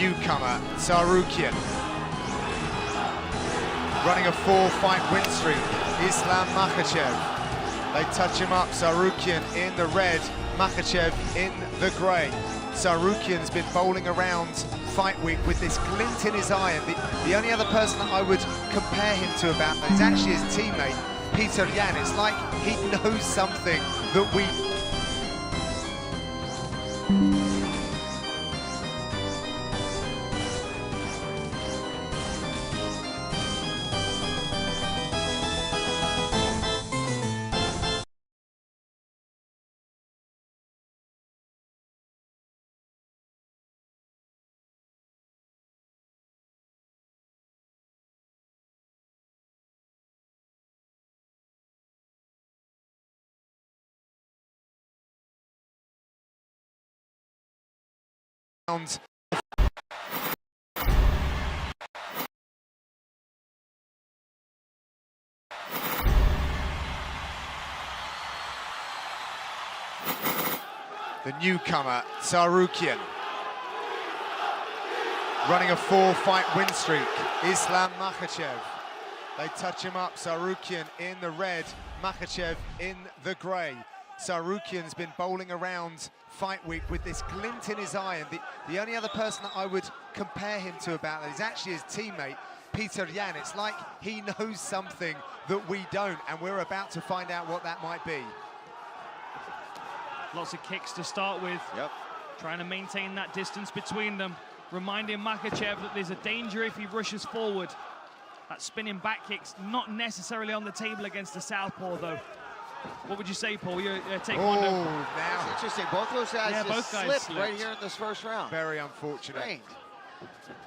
newcomer, Sarukian. Running a 4-fight win streak, Islam Makhachev. They touch him up, Sarukian in the red, Makhachev in the grey. Sarukian's been bowling around fight week with this glint in his eye, and the only other person that I would compare him to about that is actually his teammate, Peter Yan. It's like he knows something that we... The newcomer, Sarukian. Running a 4-fight win streak, Islam Makhachev. They touch him up, Sarukian in the red, Makhachev in the grey. Sarukian's been bowling around fight week with this glint in his eye, and the only other person that I would compare him to about that is actually his teammate, Peter Yan. It's like he knows something that we don't, and we're about to find out what that might be. Lots of kicks to start with. Yep. Trying to maintain that distance between them. Reminding Makhachev that there's a danger if he rushes forward. That spinning back kick's not necessarily on the table against the southpaw, though. What would you say, Paul? You're taekwondo. Oh, now. It's interesting. Both those guys both guys slipped right here in this first round. Very unfortunate. Strange.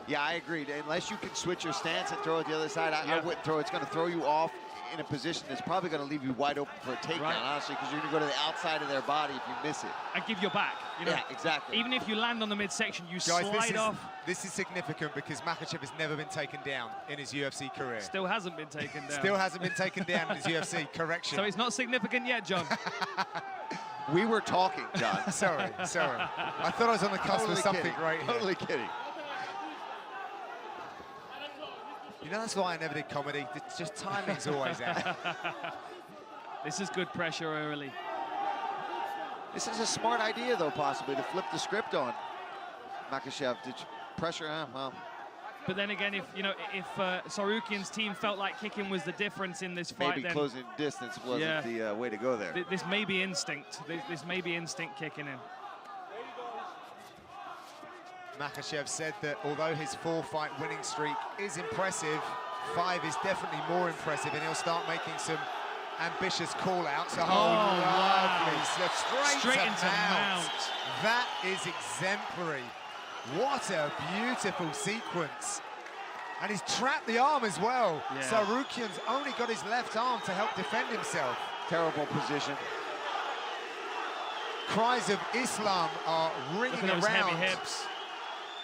Yeah, I agreed. Unless you can switch your stance and throw it the other side, I wouldn't throw it. It's going to throw you off in a position that's probably going to leave you wide open for a takedown, honestly, because you're going to go to the outside of their body if you miss it. And give your back. You know, yeah, exactly. Even if you land on the midsection, you Guys, slide off. This is significant because Makhachev has never been taken down in his UFC career. Still hasn't been taken down. Still hasn't been taken down in his UFC, correction. So it's not significant yet, John. We were talking, John. Sorry. I thought I was on the cusp of something right here. Totally kidding. You know, that's why I never did comedy. It's just timing's always out. This is good pressure early. This is a smart idea, though, possibly, to flip the script on Makhachev. Pressure, well. But then again, if Sarukian's team felt like kicking was the difference in this fight, maybe then closing distance wasn't the way to go there. This may be instinct. This may be instinct kicking in. Makhachev said that although his 4-fight winning streak is impressive, 5 is definitely more impressive, and he'll start making some ambitious call-outs. Oh, lovely. Wow. Straight into mount. That is exemplary. What a beautiful sequence. And he's trapped the arm as well. Yeah. Sarukian's only got his left arm to help defend himself. Terrible position. Cries of Islam are ringing around. Look at those heavy hips.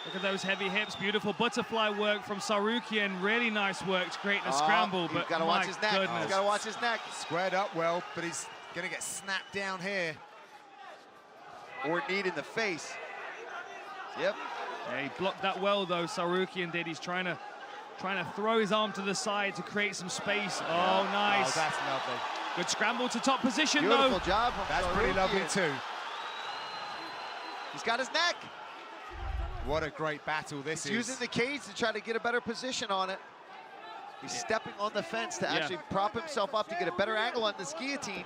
Look at those heavy hips. Beautiful butterfly work from Sarukian. Really nice work to create a scramble. But gotta watch his neck. Goodness. He's got to watch his neck. Squared up well, but he's going to get snapped down here. Or knee in the face. Yep. Yeah, he blocked that well, though, Sarukian did. He's trying to throw his arm to the side to create some space. Oh, nice. Oh, that's lovely. Good scramble to top position, Beautiful though. job. That's pretty lovely, too. He's got his neck. What a great battle this is. He's using the cage to try to get a better position on it. He's stepping on the fence to actually prop himself up to get a better angle on this guillotine.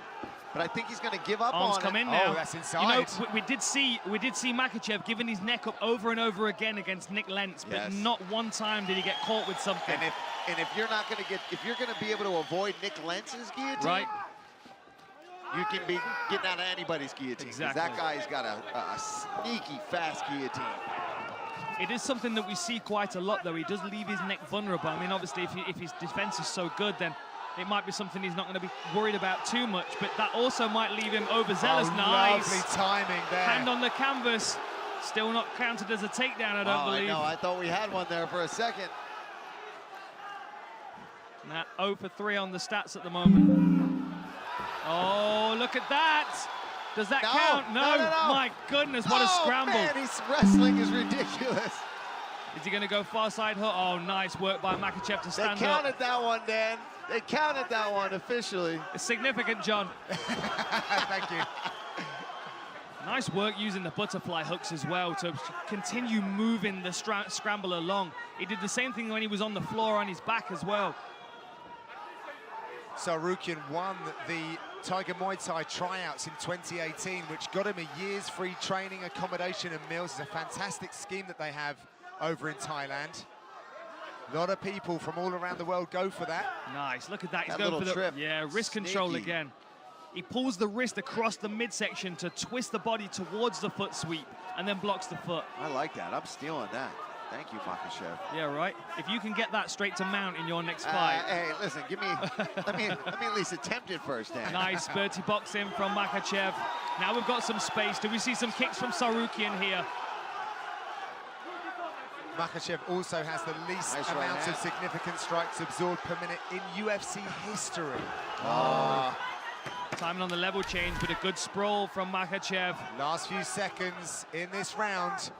But I think he's going to give up Arms on come it. in now. Oh, that's inside. You know, we did see Makhachev giving his neck up over and over again against Nick Lentz, but not one time did he get caught with something. And if you're not going to if you're going to be able to avoid Nick Lentz's guillotine, you can be getting out of anybody's guillotine. Exactly. That guy's got a sneaky fast guillotine. It is something that we see quite a lot, though. He does leave his neck vulnerable. I mean, obviously, if his defense is so good, then it might be something he's not going to be worried about too much. But that also might leave him overzealous. Oh, nice. Lovely timing there. Hand on the canvas. Still not counted as a takedown, I don't believe. I know. I thought we had one there for a second. Now 0 for 3 on the stats at the moment. Oh, look at that. Does that count? No. No. My goodness, what a scramble. Man, his wrestling is ridiculous. Is he going to go far side hook? Oh, nice work by Makhachev to stand up. They counted that one, Dan. They counted that one officially. It's significant, John. Thank you. Nice work using the butterfly hooks as well to continue moving the scramble along. He did the same thing when he was on the floor on his back as well. Tsarukyan won the Tiger Muay Thai tryouts in 2018, which got him a year's free training, accommodation and meals. It's a fantastic scheme that they have over in Thailand. A lot of people from all around the world go for that. Nice, look at that. He's that going for the trip. wrist control again. He pulls the wrist across the midsection to twist the body towards the foot sweep and then blocks the foot. I like that. I'm stealing that. Thank you, Makhachev. Yeah, right. If you can get that straight to mount in your next fight. Hey, listen, give me. let me at least attempt it first, Dan. Nice Bertie boxing from Makhachev. Now we've got some space. Do we see some kicks from Tsarukyan here? Makhachev also has the least amount of significant strikes absorbed per minute in UFC history. Timing on the level change, but a good sprawl from Makhachev. Last few seconds in this round.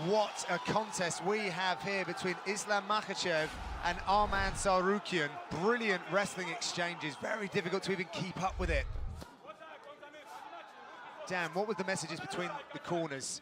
What a contest we have here between Islam Makhachev and Arman Tsarukyan. Brilliant wrestling exchanges, very difficult to even keep up with it. Dan, what were the messages between the corners?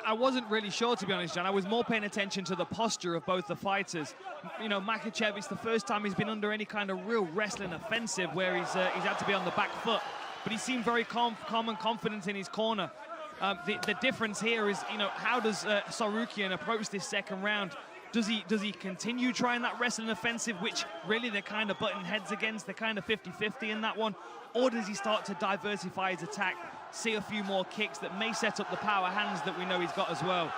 I wasn't really sure, to be honest, John. I was more paying attention to the posture of both the fighters. You know, Makhachev, it's the first time he's been under any kind of real wrestling offensive where he's had to be on the back foot. But he seemed very calm and confident in his corner. The difference here is, you know, how does Tsarukyan approach this second round? Does he continue trying that wrestling offensive, which really they're kind of butting heads against? They're kind of 50-50 in that one. Or does he start to diversify his attack, see a few more kicks that may set up the power hands that we know he's got as well?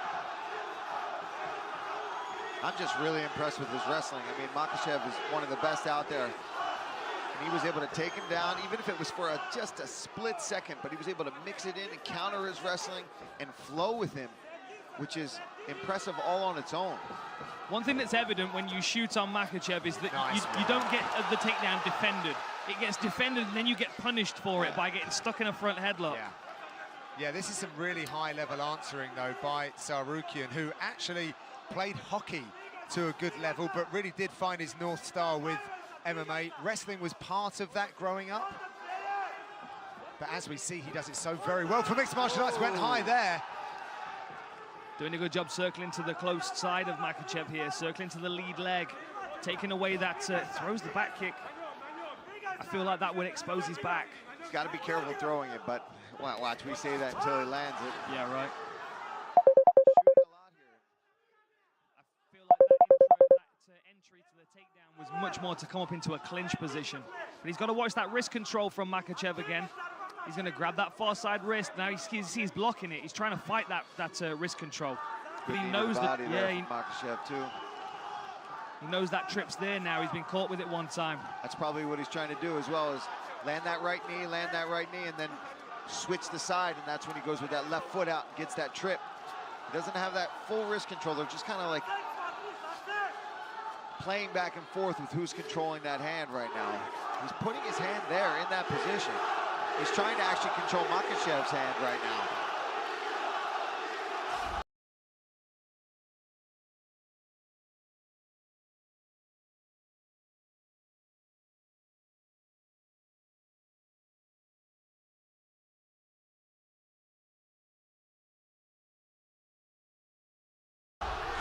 I'm just really impressed with his wrestling. I mean, Makhachev is one of the best out there. And he was able to take him down, even if it was for just a split second, but he was able to mix it in and counter his wrestling and flow with him, which is impressive all on its own. One thing that's evident when you shoot on Makhachev is that you don't get the takedown defended. It gets defended and then you get punished for it by getting stuck in a front headlock. Yeah, this is some really high-level answering, though, by Tsarukyan, who actually played hockey to a good level, but really did find his North Star with MMA. Wrestling was part of that growing up. But as we see, he does it so very well for mixed martial arts. Went high there. Doing a good job circling to the close side of Makhachev here, circling to the lead leg, taking away that, throws the back kick. I feel like that would expose his back. He's got to be careful throwing it, but watch, we say that until he lands it. Yeah, right. Shooting a lot here. I feel like that entry to the takedown was much more to come up into a clinch position. But he's got to watch that wrist control from Makhachev again. He's going to grab that far side wrist. Now he's blocking it. He's trying to fight that wrist control. But he knows that. Yeah, Makhachev too. He knows that trip's there now. He's been caught with it one time. That's probably what he's trying to do as well, is land that right knee, and then switch the side, and that's when he goes with that left foot out and gets that trip. He doesn't have that full wrist control. They're just kind of like playing back and forth with who's controlling that hand right now. He's putting his hand there in that position. He's trying to actually control Makhachev's hand right now.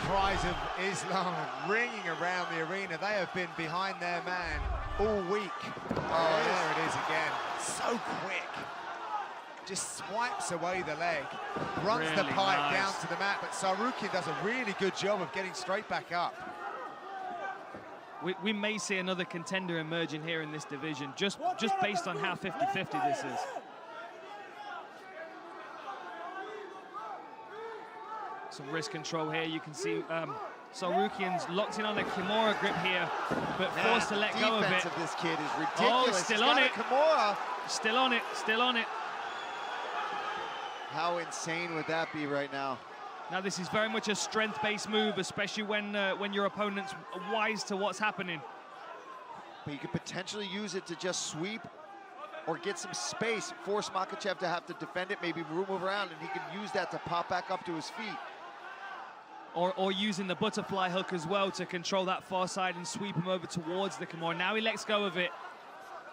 Cries of Islam ringing around the arena. They have been behind their man all week. Oh, there it is again. So quick. Just swipes away the leg. Runs really the pipe nice down to the mat, but Tsarukyan does a really good job of getting straight back up. We may see another contender emerging here in this division, just based on how 50-50 this is. Some wrist control here. You can see Tsarukyan's locked in on a Kimura grip here, but forced to let go of it. The defense of this kid is ridiculous. Oh, still on it. Kimura. Still on it, still on it. How insane would that be right now? Now this is very much a strength-based move, especially when your opponent's wise to what's happening. But you could potentially use it to just sweep or get some space, force Makhachev to have to defend it, maybe move around, and he can use that to pop back up to his feet. Or using the butterfly hook as well to control that far side and sweep him over towards the Kimura. Now he lets go of it.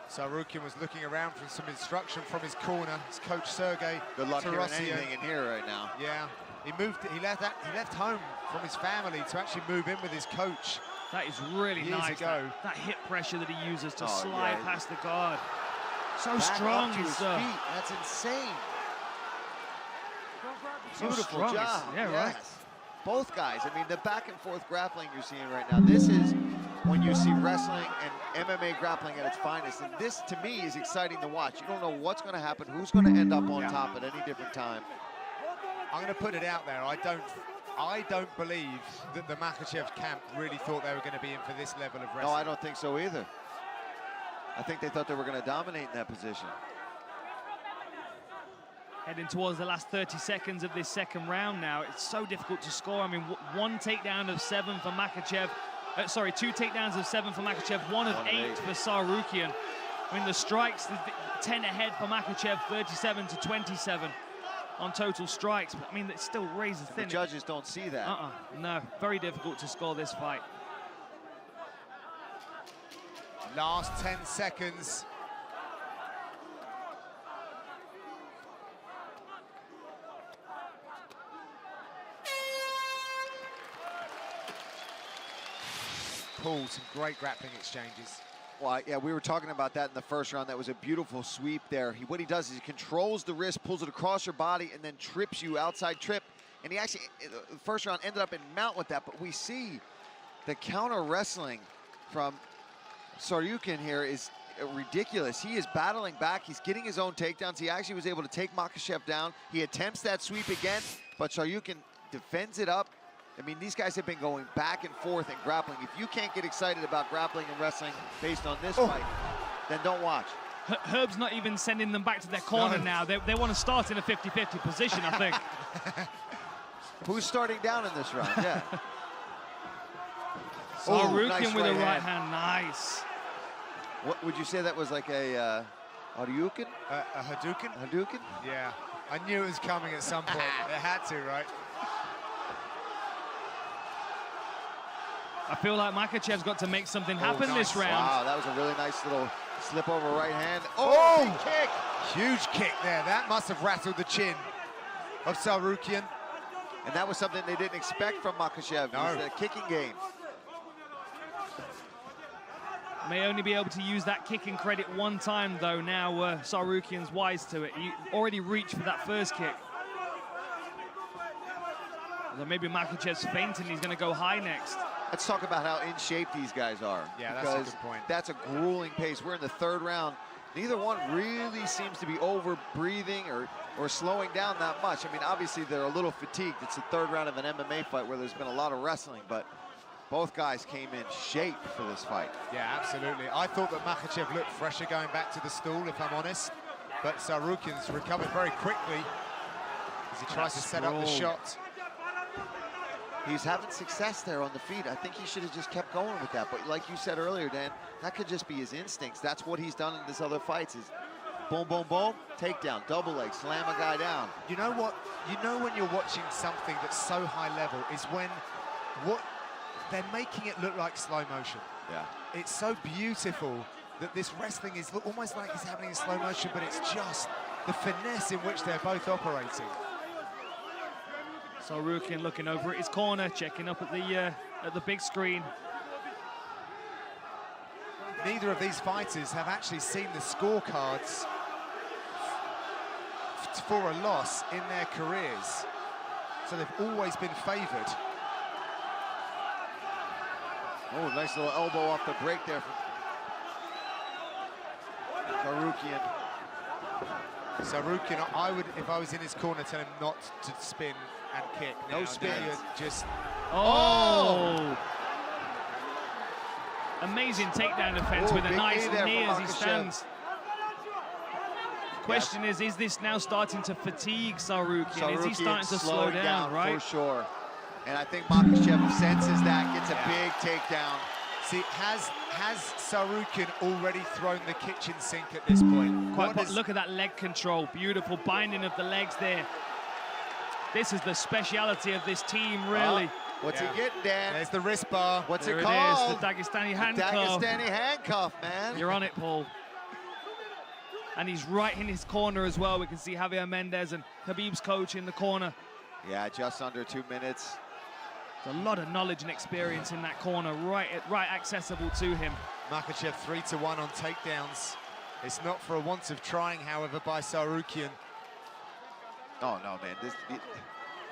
Tsarukyan was looking around for some instruction from his corner. His coach Sergey. Good luck hearing anything in here right now. Yeah, he left home from his family to actually move in with his coach. That is really nice. That hip pressure that he uses to slide past the guard. So strong, up to his feet. That's insane. Beautiful job. Yeah, right. Both guys. I mean, the back and forth grappling you're seeing right now. This is when you see wrestling and MMA grappling at its finest. And this, to me, is exciting to watch. You don't know what's going to happen, who's going to end up on top at any different time. I'm going to put it out there. I don't believe that the Makhachev camp really thought they were going to be in for this level of wrestling. No, I don't think so either. I think they thought they were going to dominate in that position. Heading towards the last 30 seconds of this second round now. It's so difficult to score. I mean, one takedown of 7 for Makhachev. Sorry, 2 takedowns of 7 for Makhachev, 1 of 8 for Tsarukyan. I mean, the strikes, 10 ahead for Makhachev, 37 to 27 on total strikes. But I mean, it's still razor thin. The judges don't see that. No, very difficult to score this fight. Last 10 seconds. Paul, some great grappling exchanges. Well, yeah, we were talking about that in the first round. That was a beautiful sweep there. What he does is he controls the wrist, pulls it across your body, and then trips you, outside trip. And he actually, the first round, ended up in mount with that. But we see the counter wrestling from Tsarukyan here is ridiculous. He is battling back. He's getting his own takedowns. He actually was able to take Makhachev down. He attempts that sweep again, but Tsarukyan defends it up. I mean, these guys have been going back and forth and grappling. If you can't get excited about grappling and wrestling based on this fight, then don't watch. Herb's not even sending them back to their corner now. They want to start in a 50-50 position, I think. Who's starting down in this round? Yeah. Tsarukyan nice with a right hand. Nice. What would you say that was, like a Hadouken? A Hadouken? Hadouken? Yeah. I knew it was coming at some point. It had to, right? I feel like Makhachev's got to make something happen this round. Wow, that was a really nice little slip over right hand. Oh, big kick! Huge kick there. That must have rattled the chin of Tsarukyan. And that was something they didn't expect from Makhachev. No. The kicking game. May only be able to use that kicking credit one time, though. Now Tsarukyan's wise to it. He already reached for that first kick. Although maybe Makhachev's fainting. He's going to go high next. Let's talk about how in shape these guys are. Yeah, that's a good point. That's a grueling pace. We're in the third round. Neither one really seems to be over-breathing or slowing down that much. I mean, obviously, they're a little fatigued. It's the third round of an MMA fight where there's been a lot of wrestling, but both guys came in shape for this fight. Yeah, absolutely. I thought that Makhachev looked fresher going back to the stool, if I'm honest, but Tsarukyan's recovered very quickly as he tries to set up the shot. He's having success there on the feet. I think he should have just kept going with that. But like you said earlier, Dan, that could just be his instincts. That's what he's done in his other fights is boom, boom, boom, takedown, double leg, slam a guy down. You know what? You know when you're watching something that's so high level is when they're making it look like slow motion. Yeah. It's so beautiful that this wrestling is almost like it's happening in slow motion, but it's just the finesse in which they're both operating. Tsarukyan looking over at his corner, checking up at the big screen. Neither of these fighters have actually seen the scorecards for a loss in their careers, so they've always been favored. Oh, nice little elbow off the break there from Tsarukyan. Tsarukyan, I would, if I was in his corner, tell him not to spin and kick. No spin. Just. Oh! Amazing takedown defense with a nice knee as he stands. Question is this now starting to fatigue Tsarukyan? Is he starting to slow down, right? For sure. And I think Makhachev senses that, gets a big takedown. See, has Sarukian already thrown the kitchen sink at this point? Look at that leg control. Beautiful binding of the legs there. This is the speciality of this team, really. What's he getting, Dan? There's the wrist bar. What's there it called? It is, the Dagestani handcuff. The Dagestani handcuff, man. You're on it, Paul. And he's right in his corner as well. We can see Javier Mendez and Khabib's coach in the corner. Yeah, just under 2 minutes. There's a lot of knowledge and experience in that corner, right accessible to him. Makhachev 3-1 on takedowns. It's not for a want of trying, however, by Sarukian. Oh, no, man.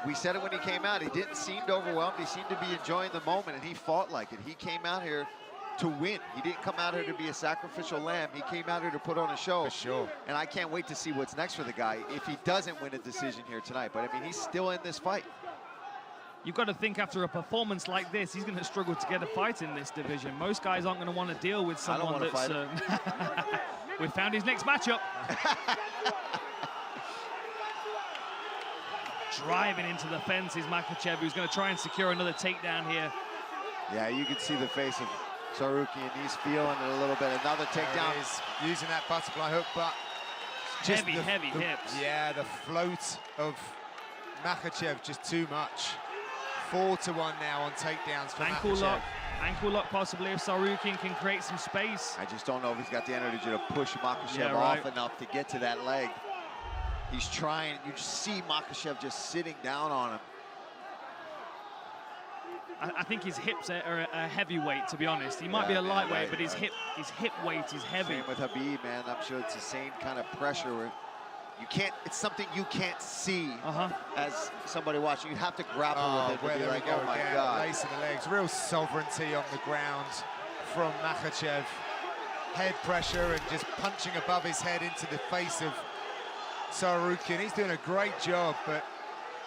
We said it when he came out. He didn't seem overwhelmed. He seemed to be enjoying the moment, and he fought like it. He came out here to win. He didn't come out here to be a sacrificial lamb. He came out here to put on a show. For sure. And I can't wait to see what's next for the guy if he doesn't win a decision here tonight. But, I mean, he's still in this fight. You've got to think after a performance like this, he's going to struggle to get a fight in this division. Most guys aren't going to want to deal with someone that's... we found his next matchup. Driving into the fence is Makhachev, who's going to try and secure another takedown here. Yeah, you can see the face of Sarukian. He's feeling it a little bit. Another takedown. He's using that butterfly hook, but just heavy hips. Yeah, the float of Makhachev just too much. 4-1 now on takedowns for Makhachev. Ankle lock possibly if Sarukian can create some space. I just don't know if he's got the energy to push Makhachev off enough to get to that leg. He's trying. You just see Makhachev just sitting down on him. I think his hips are a heavyweight, to be honest. He might be a lightweight, but his hip weight is heavy. Same with Khabib, man. I'm sure it's the same kind of pressure where you can't, it's something you can't see as somebody watching. You have to grapple with it. Where there we go oh my again. God. Lacing the legs. Real sovereignty on the ground from Makhachev. Head pressure and just punching above his head into the face of Sarukian. He's doing a great job, but...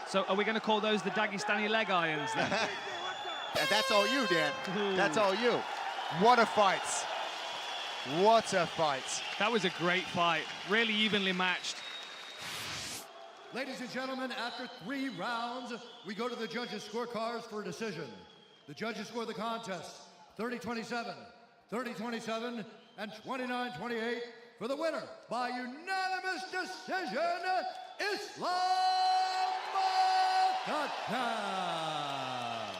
So are we going to call those the Dagestani leg irons then? That's all you, Dan. That's all you. What a fight. What a fight. That was a great fight. Really evenly matched. Ladies and gentlemen, after 3 rounds, we go to the judges' scorecards for a decision. The judges score the contest 30-27, 30-27, and 29-28 for the winner by unanimous decision, Islam Makhachev.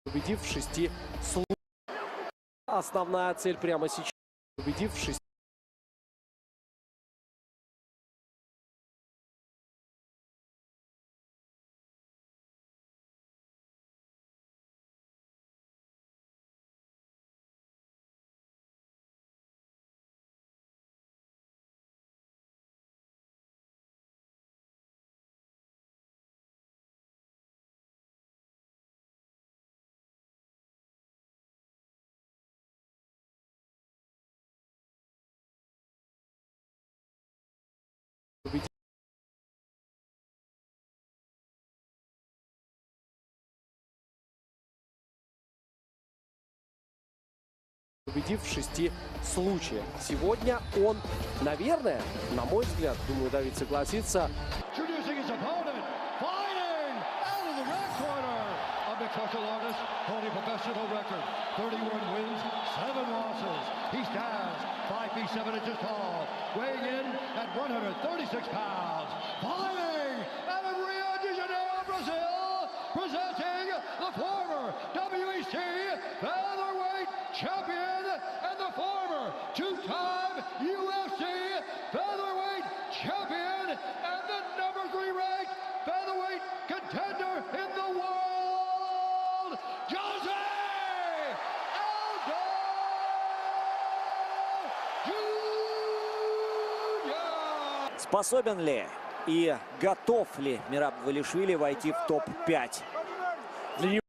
Победив в 6 Основная цель прямо сейчас. Победив в 6 победив в 6 случаях. Сегодня он, наверное, на мой взгляд, думаю, Давид согласится, Introducing his opponent, fighting out of the red corner, a mixed martial artist holding professional record, 31 wins, 7 losses. He stands 5 feet 7 inches tall, weighing in at 136 pounds. Fighting out of Rio de Janeiro, Brazil, presenting the former WEC featherweight champion and the former 2-time UFC featherweight champion and the number 3 ranked featherweight contender in the world, Jose Aldo Jr. Способен ли и готов ли Мераб Двалишвили войти в топ-5? для него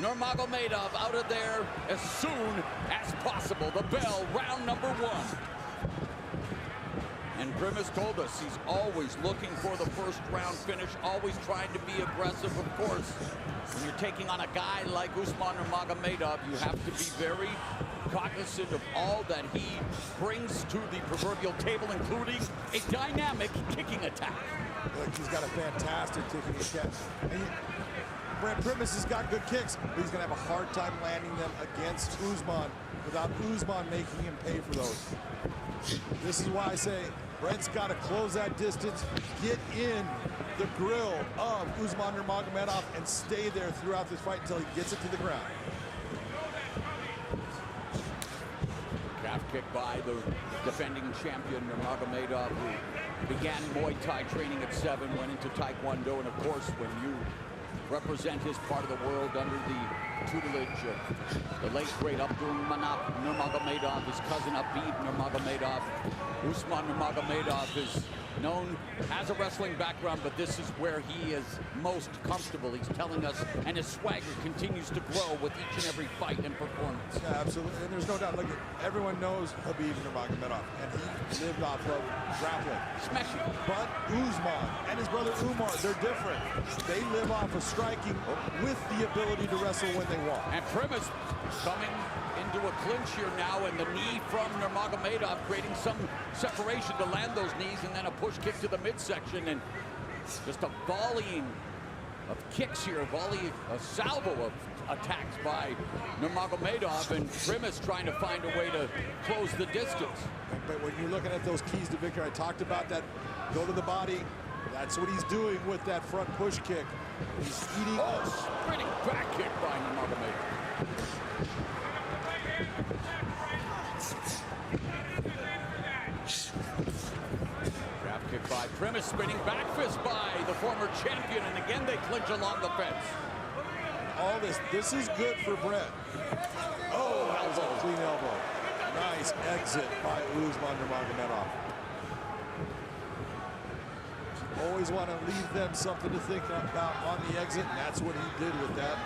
Nurmagomedov out of there as soon as possible. The bell, round number 1. And Grimace told us he's always looking for the first round finish, always trying to be aggressive. Of course, when you're taking on a guy like Usman Nurmagomedov, you have to be very cognizant of all that he brings to the proverbial table, including a dynamic kicking attack. Look, he's got a fantastic kicking attack. And Brent Primus has got good kicks, but he's going to have a hard time landing them against Usman without Usman making him pay for those. This is why I say Brent's got to close that distance, get in the grill of Usman Nurmagomedov, and stay there throughout this fight until he gets it to the ground. Calf kick by the defending champion Nurmagomedov, who began Muay Thai training at 7, went into Taekwondo, and of course, when you represent his part of the world under the tutelage of the late great Abdul Manap Nurmagomedov, his cousin Abib Nurmagomedov. Usman Nurmagomedov is known as a wrestling background, but this is where he is most comfortable. He's telling us, and his swagger continues to grow with each and every fight and performance. Yeah, absolutely, and there's no doubt. Look, everyone knows Habib Nurmagomedov, and he lived off of grappling. Smashing. But Usman and his brother Umar, they're different. They live off of striking with the ability to wrestle when they want. And Primus coming into a clinch here now, and the knee from Nurmagomedov creating some separation to land those knees, and then a push kick to the midsection, and just a volleying of kicks here, a salvo of attacks by Nurmagomedov, and Primus trying to find a way to close the distance. But when you're looking at those keys to victory, I talked about that, go to the body. That's what he's doing with that front push kick. He's eating. Oh, spinning back kick by Nurmagomedov. Primus spinning back fist by the former champion, and again they clinch along the fence. All this is good for Brett. Oh, that was a clean elbow. Nice exit by Usman Nurmagomedov. Always want to leave them something to think about on the exit, and that's what he did with that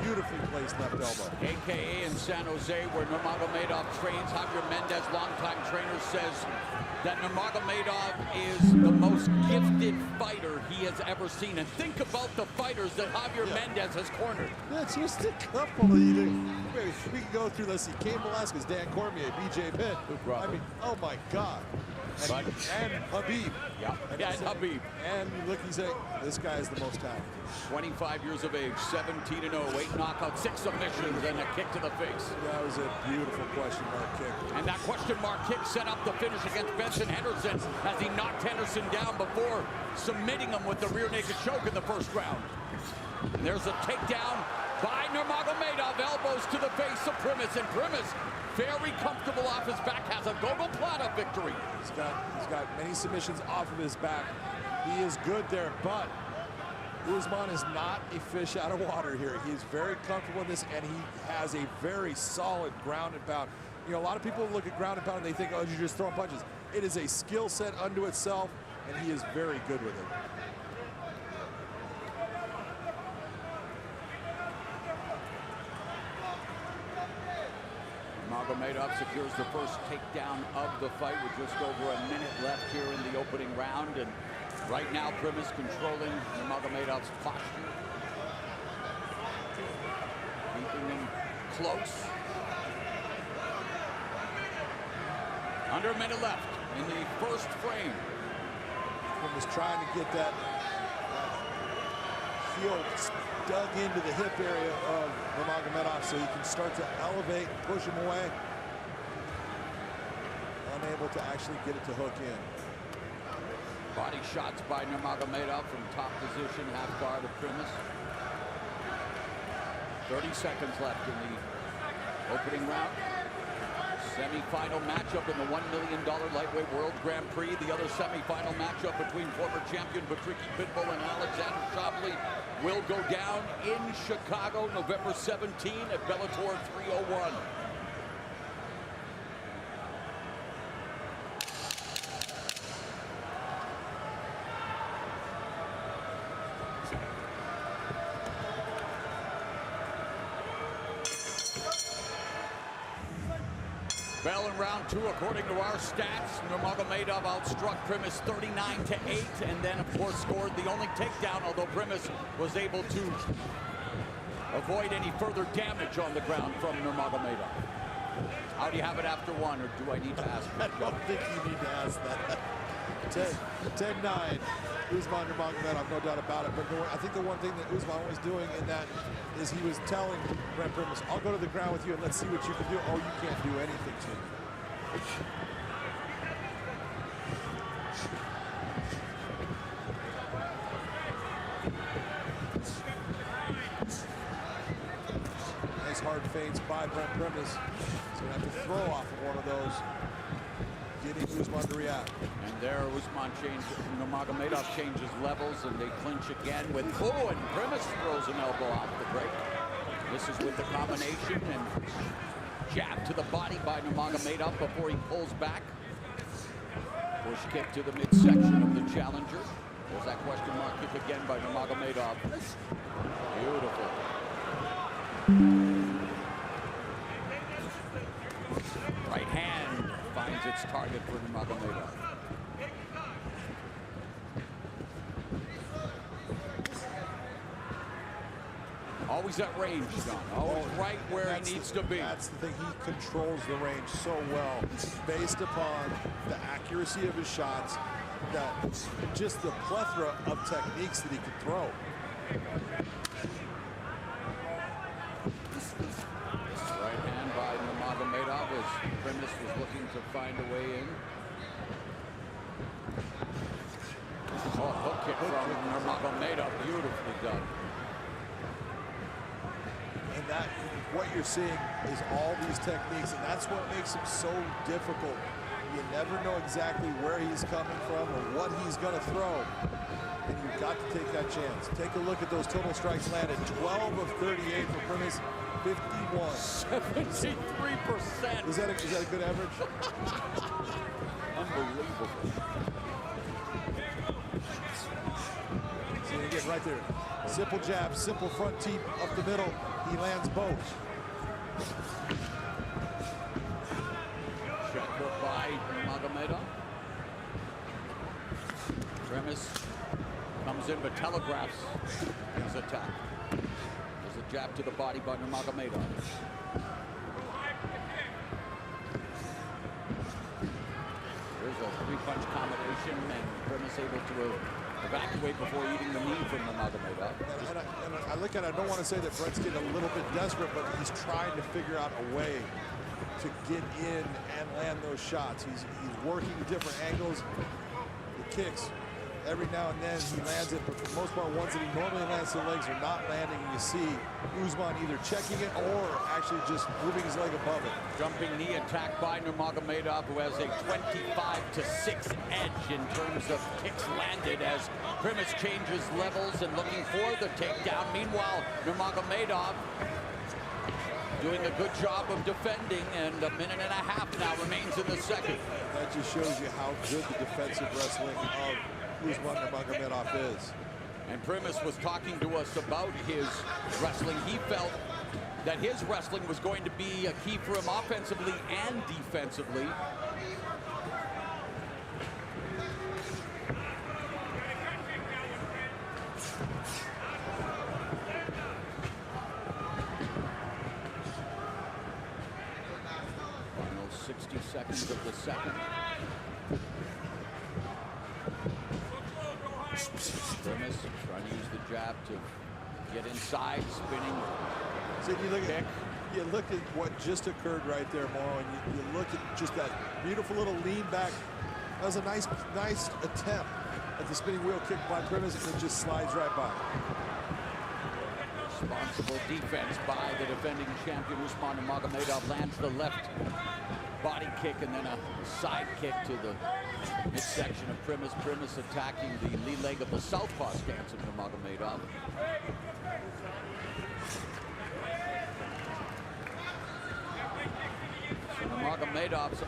beautifully placed left elbow. AKA in San Jose, where Nurmagomedov trains, Javier Mendez, longtime trainer, says that Nurmagomedov is the most gifted fighter he has ever seen. And think about the fighters that Javier Mendez has cornered. That's just a couple of you. We can go through, let's see, Cain Velasquez, Dan Cormier, BJ Penn. I mean, oh my God. And Habib. Yeah, and Habib. And you look and say, this guy is the most talented. 25 years of age, 17-0, 8 knockouts, 6 submissions, and a kick to the face. That was a beautiful question mark kick. And that question mark kick set up the finish against Benson Henderson as he knocked Henderson down before submitting him with the rear naked choke in the first round. And there's a takedown by Nurmagomedov, elbows to the face of Primus, and Primus, very comfortable off his back, has a gogoplata victory. He's got many submissions off of his back. He is good there, but Usman is not a fish out of water here. He is very comfortable in this, and he has a very solid ground and pound. You know, a lot of people look at ground and pound and they think, oh, you're just throwing punches. It is a skill set unto itself, and he is very good with it. Nurmagomedov secures the first takedown of the fight with just over a minute left here in the opening round. And right now, Primus controlling Nurmagomedov's posture, keeping him close. Under a minute left in the first frame. Primus trying to get that heel dug into the hip area of Nurmagomedov so he can start to elevate and push him away. Unable to actually get it to hook in. Body shots by Nurmagomedov from top position, half guard of Primus. 30 seconds left in the opening round. Semi-final matchup in the $1 million Lightweight World Grand Prix. The other semi-final matchup between former champion Patricky Pitbull and Alexander Shapley will go down in Chicago, November 17 at Bellator 301. Bell in round 2, according to our stats, Nurmagomedov outstruck Primus 39-8, and then, of course, scored the only takedown, although Primus was able to avoid any further damage on the ground from Nurmagomedov. How do you have it after 1, or do I need to ask? I don't think you need to ask that. 10-9, Usman Nurmagomedov, no doubt about it. But I think the one thing that Usman was doing in that is he was telling Brent Primus, I'll go to the ground with you and let's see what you can do. Oh, you can't do anything to me. Nice hard feints by Brent Primus. So we have to throw off of one of those, getting Usman to react. And there, Nurmagomedov changes levels, and they clinch again with, oh, and Primus throws an elbow off the break. This is with the combination and jab to the body by Nurmagomedov before he pulls back. Push kick to the midsection of the challenger. There's that question mark kick again by Nurmagomedov. Beautiful. Right hand finds its target for Nurmagomedov. Always at range, John. Always right where he needs to be. That's the thing. He controls the range so well based upon the accuracy of his shots, that just the plethora of techniques that he can throw. Right hand by Nurmagomedov as Primus was looking to find a way in. Oh, hook kick from Nurmagomedov. Beautifully done. And that, what you're seeing is all these techniques, and that's what makes him so difficult You never know exactly where he's coming from or what he's going to throw. And you've got to take that chance. Take a look at those total strikes landed. 12 of 38 for Primus, 51. 73%. Is that a good average? Unbelievable. See, again, right there. Simple jab, simple front teep up the middle. He lands both. Check hook by Nurmagomedov. Primus comes in but telegraphs his attack. There's a jab to the body by Nurmagomedov. There's a three-punch combination, and Primus able to evacuate before eating the knee from Nurmagomedov. And I look at it, I don't want to say that Brett's getting a little bit desperate, but he's trying to figure out a way to get in and land those shots. He's working different angles, the kicks. Every now and then he lands it, but for the most part, ones that he normally lands to the legs are not landing. And you see Usman either checking it or actually just moving his leg above it. Jumping knee attack by Nurmagomedov, who has a 25-6 edge in terms of kicks landed as Primus changes levels and looking for the takedown. Meanwhile, Nurmagomedov doing a good job of defending, and a minute and a half now remains in the second. That just shows you how good the defensive wrestling of Usman Nurmagomedov is. And Primus was talking to us about his wrestling. He felt that his wrestling was going to be a key for him offensively and defensively. Final 60 seconds of the second. Primus trying to use the jab to get inside, spinning. So you look at what just occurred right there, Mauro, and you look at just that beautiful little lean back. That was a nice attempt at the spinning wheel kick by Primus, and it just slides right by. Responsible defense by the defending champion Usman Nurmagomedov. Lands the left body kick and then a side kick to the midsection of Primus. Primus attacking the lead leg of the southpaw stance of Nurmagomedov. So Nurmagomedov's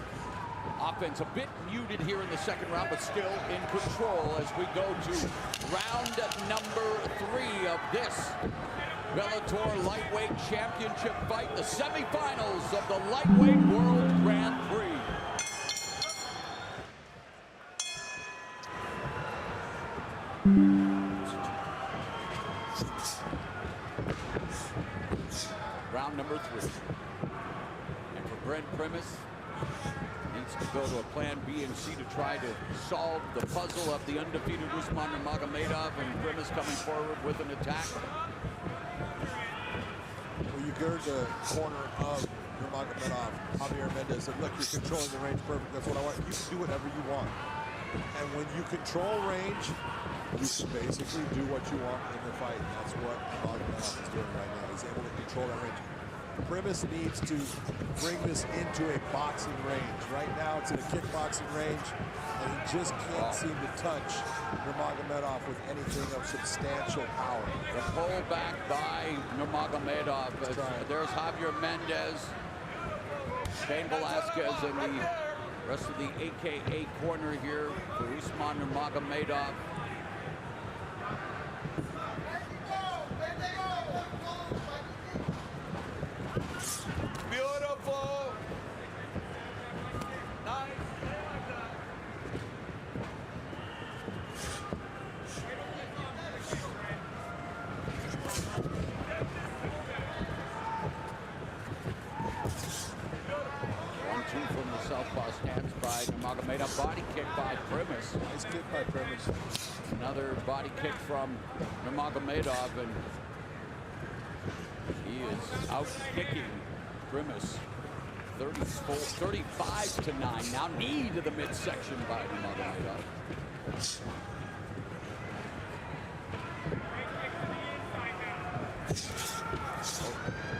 offense a bit muted here in the second round, but still in control as we go to round number 3 of this Bellator Lightweight Championship fight, the semifinals of the Lightweight World Grand Prix. Round number 3. And for Brent Primus, needs to go to a plan B and C to try to solve the puzzle of the undefeated Usman Nurmagomedov, and Primus coming forward with an attack. Well, you gird the corner of Nurmagomedov. Javier Mendez said, look, you're controlling the range perfect. That's what I want. You can do whatever you want. And when you control range, you can basically do what you want in the fight. And that's what Nurmagomedov is doing right now. He's able to control that range. Primus needs to bring this into a boxing range. Right now, it's in a kickboxing range, and he just can't seem to touch Nurmagomedov with anything of substantial power. The pull back by Nurmagomedov. There's Javier Mendez, Cain Velasquez, and the rest of the AKA corner here for Usman Nurmagomedov. Beautiful. Nice. From the southpaw stance by Nurmagomedov. Body kick by Primus. Nice kick by Primus. Another body kick from Nurmagomedov, and he is out kicking Primus 35-9. Now knee to the midsection by Nurmagomedov.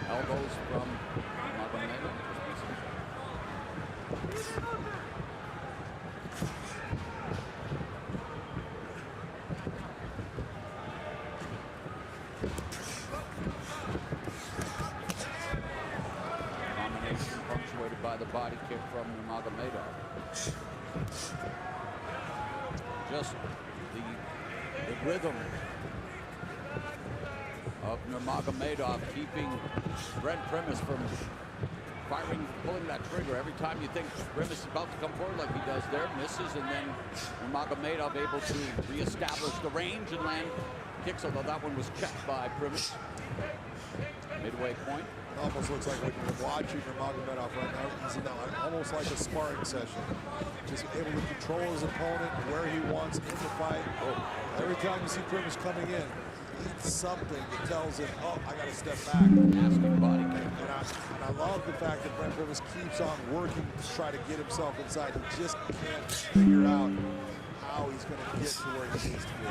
Elbows from Nurmagomedov. by the body kick from Nurmagomedov. Just the rhythm of Nurmagomedov keeping Brent Primus from pulling that trigger. Every time you think Primus is about to come forward like he does there, misses, and then Nurmagomedov able to reestablish the range and land kicks, although that one was checked by Primus. Midway point. It almost looks like when you're watching Nurmagomedov right now, he's in almost like a sparring session. Just able to control his opponent where he wants in the fight. Every time you see Primus coming in, he eats something that tells him, oh, I got to step back. Nasty body kick. And I love the fact that Brent Primus keeps on working to try to get himself inside. He just can't figure out how he's going to get to where he needs to be.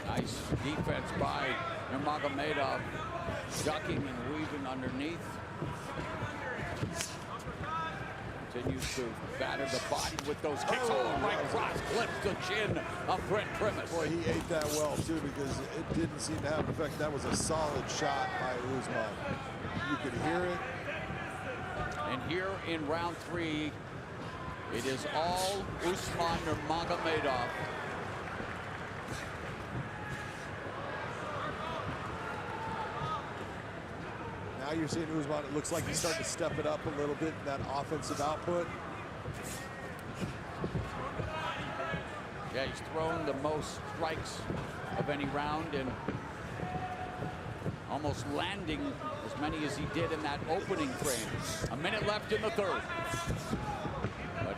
Nice defense by Nurmagomedov, ducking and weaving underneath. Continues to batter the body with those kicks. Oh, right cross clips the chin of Brent Primus. Boy, he ate that well, too, because it didn't seem to have an effect. That was a solid shot by Usman. You could hear it. And here in round 3, it is all Usman Nurmagomedov. Now you're seeing Usman, it looks like he's starting to step it up a little bit in that offensive output. Yeah, he's thrown the most strikes of any round and almost landing as many as he did in that opening frame. A minute left in the third. But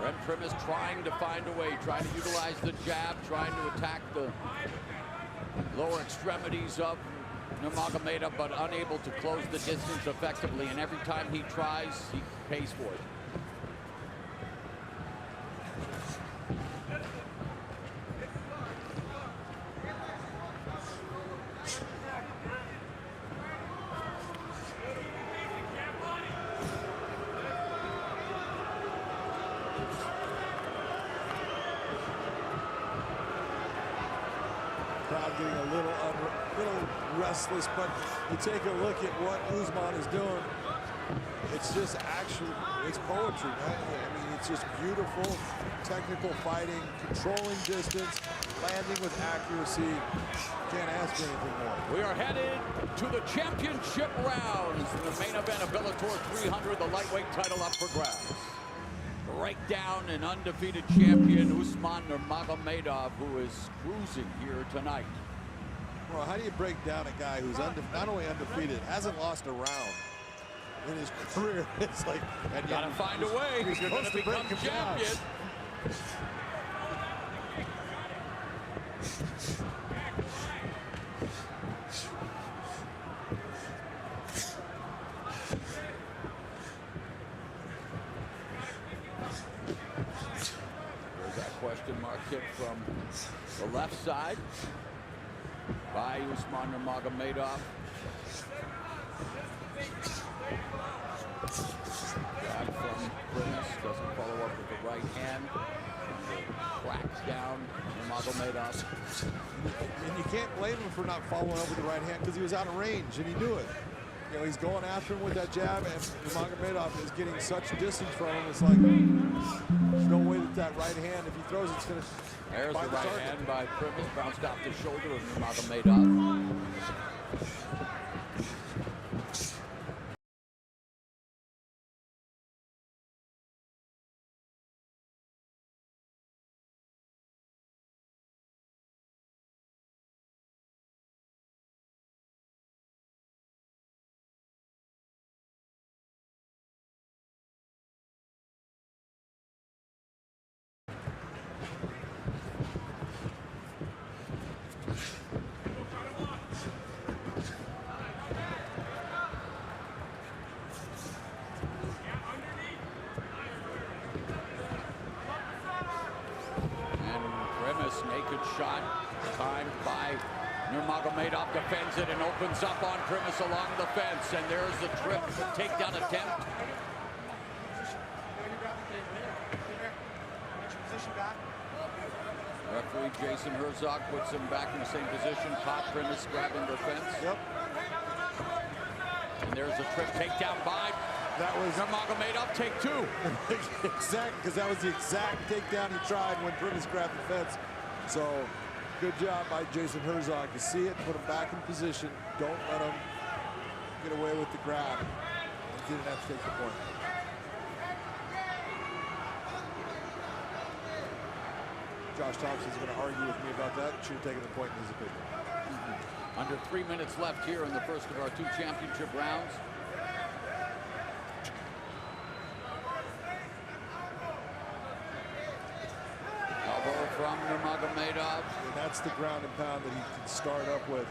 Brent Primus trying to find a way, trying to utilize the jab, trying to attack the lower extremities of Nurmagomedov, but unable to close the distance effectively. And every time he tries, he pays for it. Crowd getting a little restless, but you take a look at what Usman is doing. It's just actually, it's poetry, right? I mean, it's just beautiful, technical fighting, controlling distance, landing with accuracy. Can't ask for anything more. We are headed to the championship rounds. The main event of Bellator 300, the lightweight title up for grabs. Break down an undefeated champion, Usman Nurmagomedov, who is cruising here tonight. Well, how do you break down a guy who's not only undefeated, hasn't lost a round in his career? It's like, and gotta find a way. He's going to become champion. There's that question mark kick from the left side by Usman Nurmagomedov. Jab from Primus, doesn't follow up with the right hand. Cracks down Nurmagomedov. And you can't blame him for not following up with the right hand because he was out of range and he knew it. You know, he's going after him with that jab, and Nurmagomedov is getting such distance from him. It's like, there's no way that right hand, if he throws it, it's going to There's the right hand by Primus, bounced off the shoulder of Nurmagomedov. Naked shot timed by Nurmagomedov, defends it and opens up on Primus along the fence, and there's the trip takedown attempt. Referee Jason Herzog puts him back in the same position, caught Primus grabbing the fence. Yep. And there's a trip takedown by That was Nurmagomedov, take two. exact, because that was the exact takedown he tried when Primus grabbed the fence. So good job by Jason Herzog. You see it, put him back in position. Don't let him get away with the grab. He didn't have to take the point. Josh Thompson's going to argue with me about that. Should have taken the point in his opinion. Under 3 minutes left here in the first of our two championship rounds. Elbow from Nurmagomedov. And that's the ground and pound that he can start up with.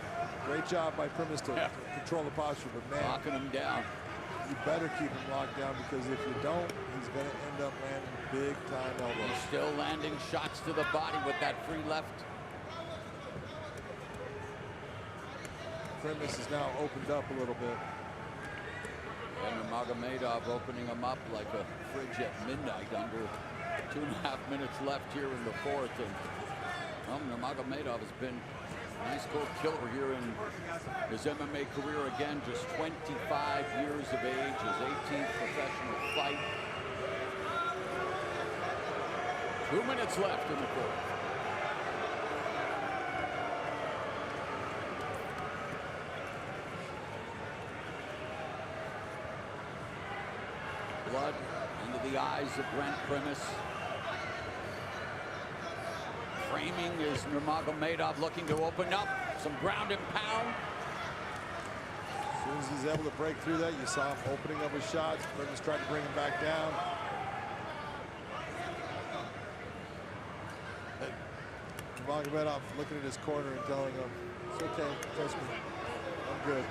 Great job by Primus to control the posture, but man, Locking him down. you better keep him locked down, because if you don't, he's going to end up landing big time elbows. He's still landing shots to the body with that free left. Primus is now opened up a little bit. And Nurmagomedov opening him up like a fridge at midnight. Under 2.5 minutes left here in the fourth. And Nurmagomedov has been a nice goal killer here in his MMA career. Again, just 25 years of age, his 18th professional fight. 2 minutes left in the fourth. Blood into the eyes of Brent Primus. Framing is Nurmagomedov looking to open up. Some ground and pound. As soon as he's able to break through that, you saw him opening up his shots. Primus tried to bring him back down. Nurmagomedov looking at his corner and telling him, "It's okay, trust me, I'm good."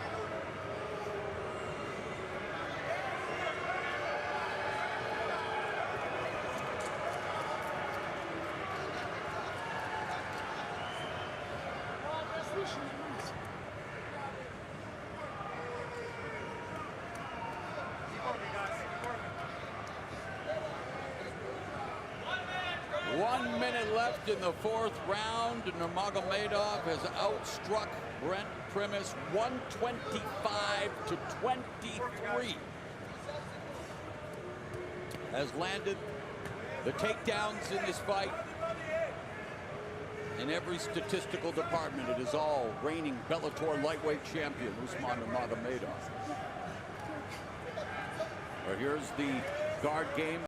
One minute left in the fourth round. Nurmagomedov has outstruck Brent Primus 125 to 23. Has landed the takedowns in this fight. In every statistical department, it is all reigning Bellator lightweight champion Usman Nurmagomedov. Here's the guard game.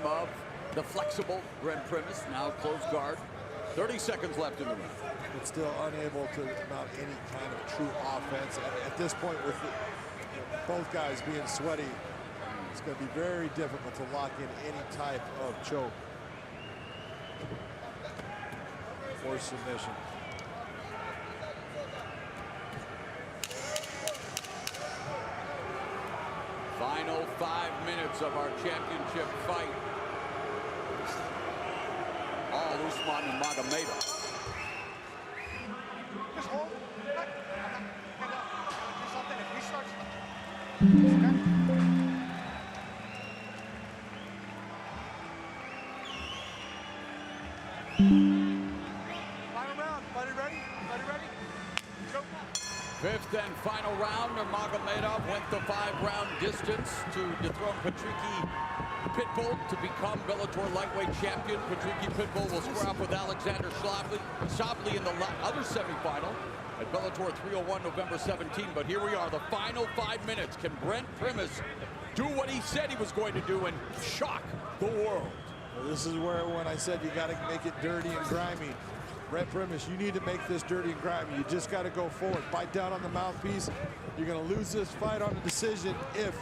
Of the flexible Brent Primus, now close guard. 30 seconds left in the round. But still unable to mount any kind of true offense. And at this point, with both guys being sweaty, it's going to be very difficult to lock in any type of choke or submission. Final 5 minutes of our championship fight. All Usman and Magomedov. Just hold. Something. If he starts. Final round. Buddy ready? Buddy ready? Go. Fifth and final round. Nurmagomedov went the 5-round distance to dethrone Patricky Pitbull to become Bellator lightweight champion. Patricky Pitbull will square off with Alexander Sably in the other semifinal at Bellator 301 November 17. But here we are, the final 5 minutes. Can Brent Primus do what he said he was going to do and shock the world? Well, this is where, when I said you got to make it dirty and grimy, Brent Primus, you need to make this dirty and grimy. You just got to go forward. Bite down on the mouthpiece. You're going to lose this fight on a decision if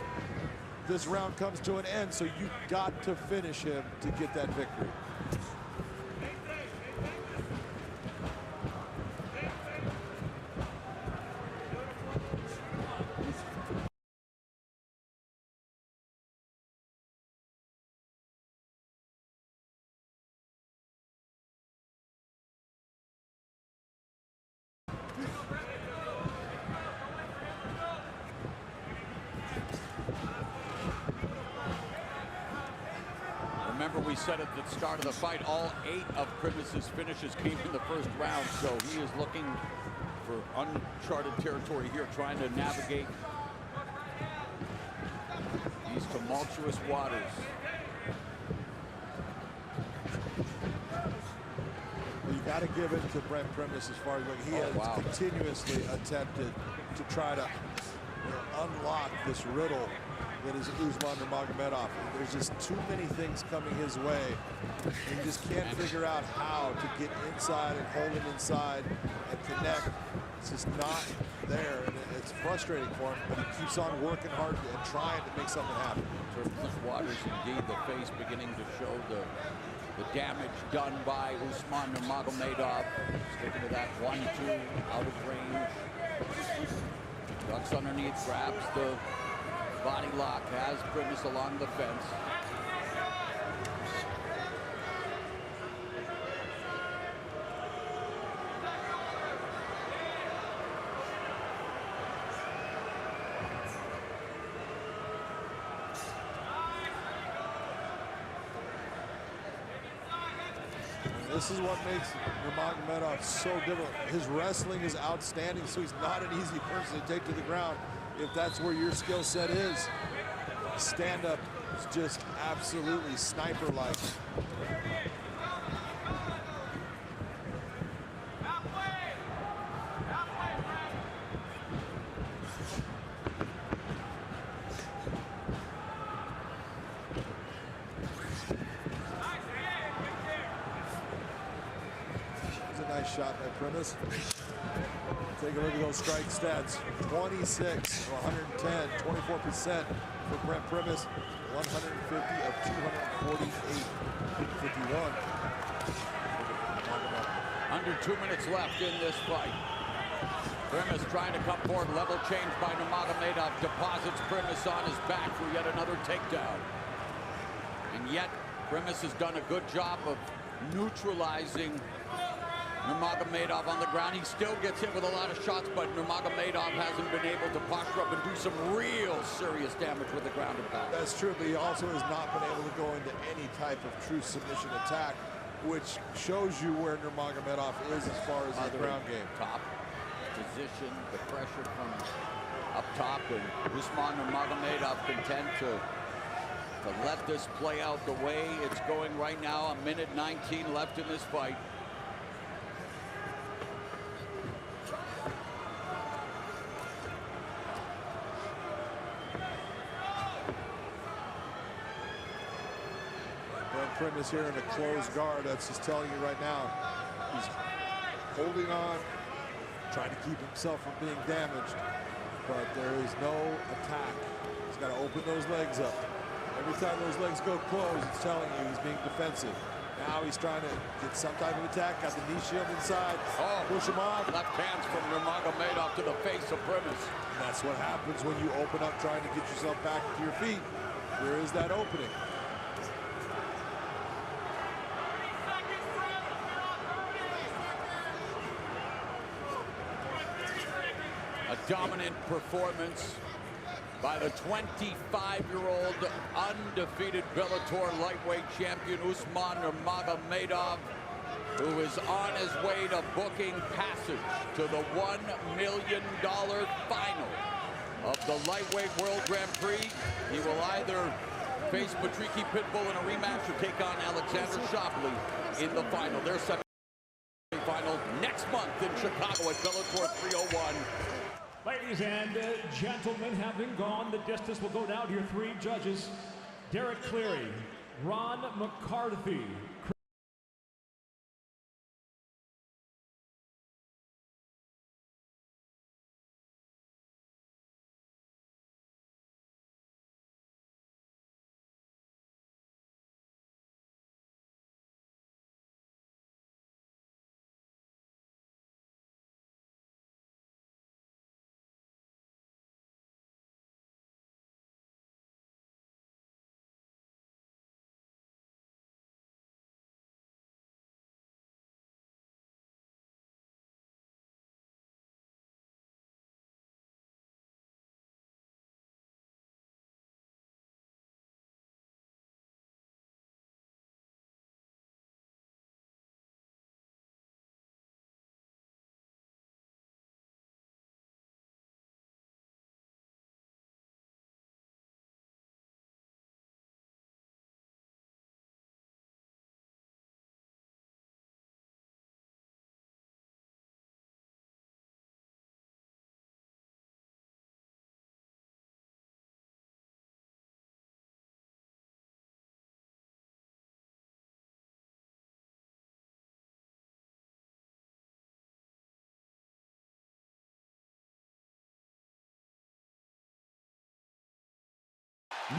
this round comes to an end, so you got to finish him to get that victory. Remember, we said at the start of the fight, all 8 of Primus's finishes came in the first round, so he is looking for uncharted territory here, trying to navigate these tumultuous waters. You got to give it to Brent Primus as far as what he has continuously attempted to try to unlock this riddle that is Usman Nurmagomedov. There's just too many things coming his way. He just can't figure out how to get inside and hold him inside and connect. It's just not there, and it's frustrating for him, but he keeps on working hard and trying to make something happen. Turbulent waters indeed, the face beginning to show the damage done by Usman Nurmagomedov. Sticking to that 1-2 out of range. Ducks underneath, grabs the body lock, has Primus along the fence. This is what makes Nurmagomedov so different. His wrestling is outstanding, so he's not an easy person to take to the ground if that's where your skill set is. Stand-up is just absolutely sniper-like. Shot by Primus. Take a look at those strike stats. 26 to 110, 24% for Brent Primus. 150 of 248, 51. Under 2 minutes left in this fight. Primus trying to come forward. Level change by Nurmagomedov. Deposits Primus on his back for yet another takedown. And yet, Primus has done a good job of neutralizing Nurmagomedov on the ground. He still gets hit with a lot of shots, but Nurmagomedov hasn't been able to posture up and do some real serious damage with the ground and pound. That's true, but he also has not been able to go into any type of true submission attack, which shows you where Nurmagomedov is as far as his ground game. Top position, the pressure from up top, and Usman Nurmagomedov content to let this play out the way it's going right now. 1:19 left in this fight. Primus here in a closed guard. That's just telling you right now, he's holding on, trying to keep himself from being damaged, but there is no attack. He's got to open those legs up. Every time those legs go closed, it's telling you he's being defensive. Now he's trying to get some type of attack, got the knee shield inside, push him off. Left hands from Nurmagomedov to the face of Primus. And that's what happens when you open up trying to get yourself back to your feet. There is that opening. A dominant performance by the 25-year-old undefeated Bellator lightweight champion Usman Nurmagomedov, who is on his way to booking passage to the $1 million final of the lightweight World Grand Prix. He will either face Patricky Pitbull in a rematch or take on Alexander Shapley in the final. Their semi-final next month in Chicago at Bellator 301. Ladies and gentlemen, having gone the distance, we'll go now to your three judges. Derek Cleary, Ron McCarthy,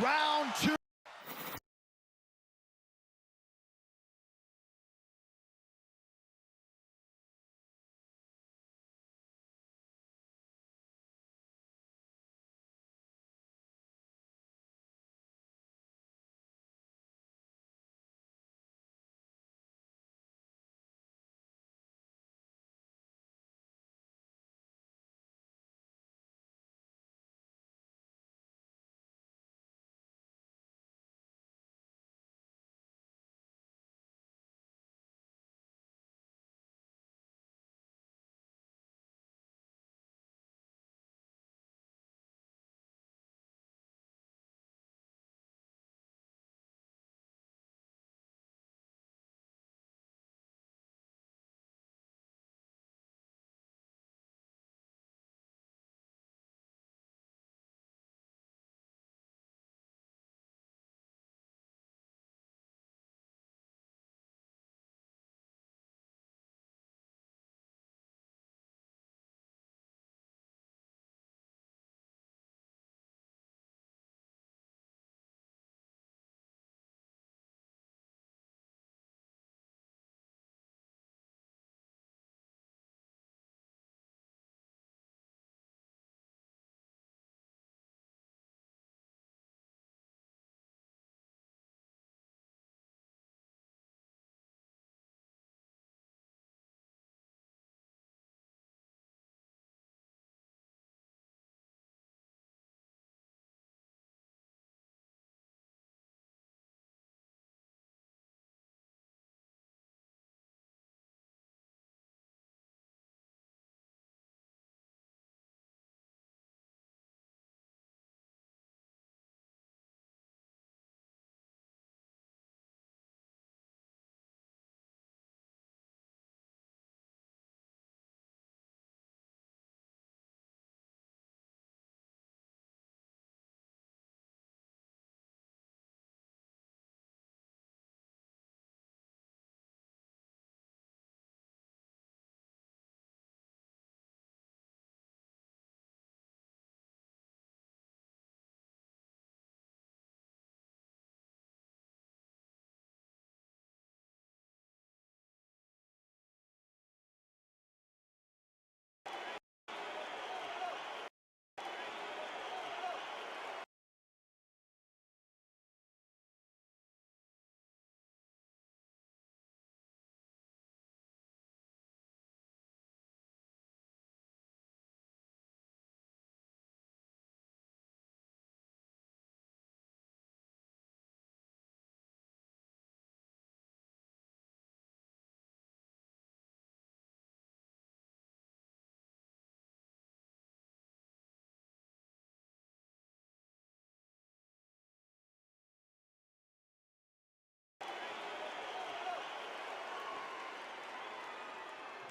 Round two.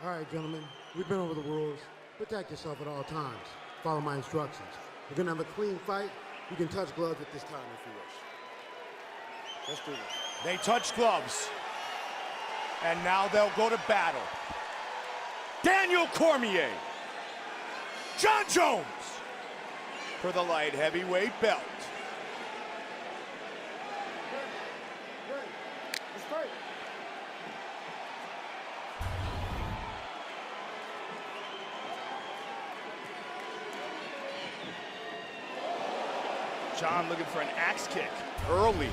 All right, gentlemen, we've been over the rules. Protect yourself at all times. Follow my instructions. We're gonna have a clean fight. You can touch gloves at this time if you wish. Let's do this. They touch gloves. And now they'll go to battle. Daniel Cormier. John Jones for the light heavyweight belt. Let's fight. John looking for an axe kick. Early.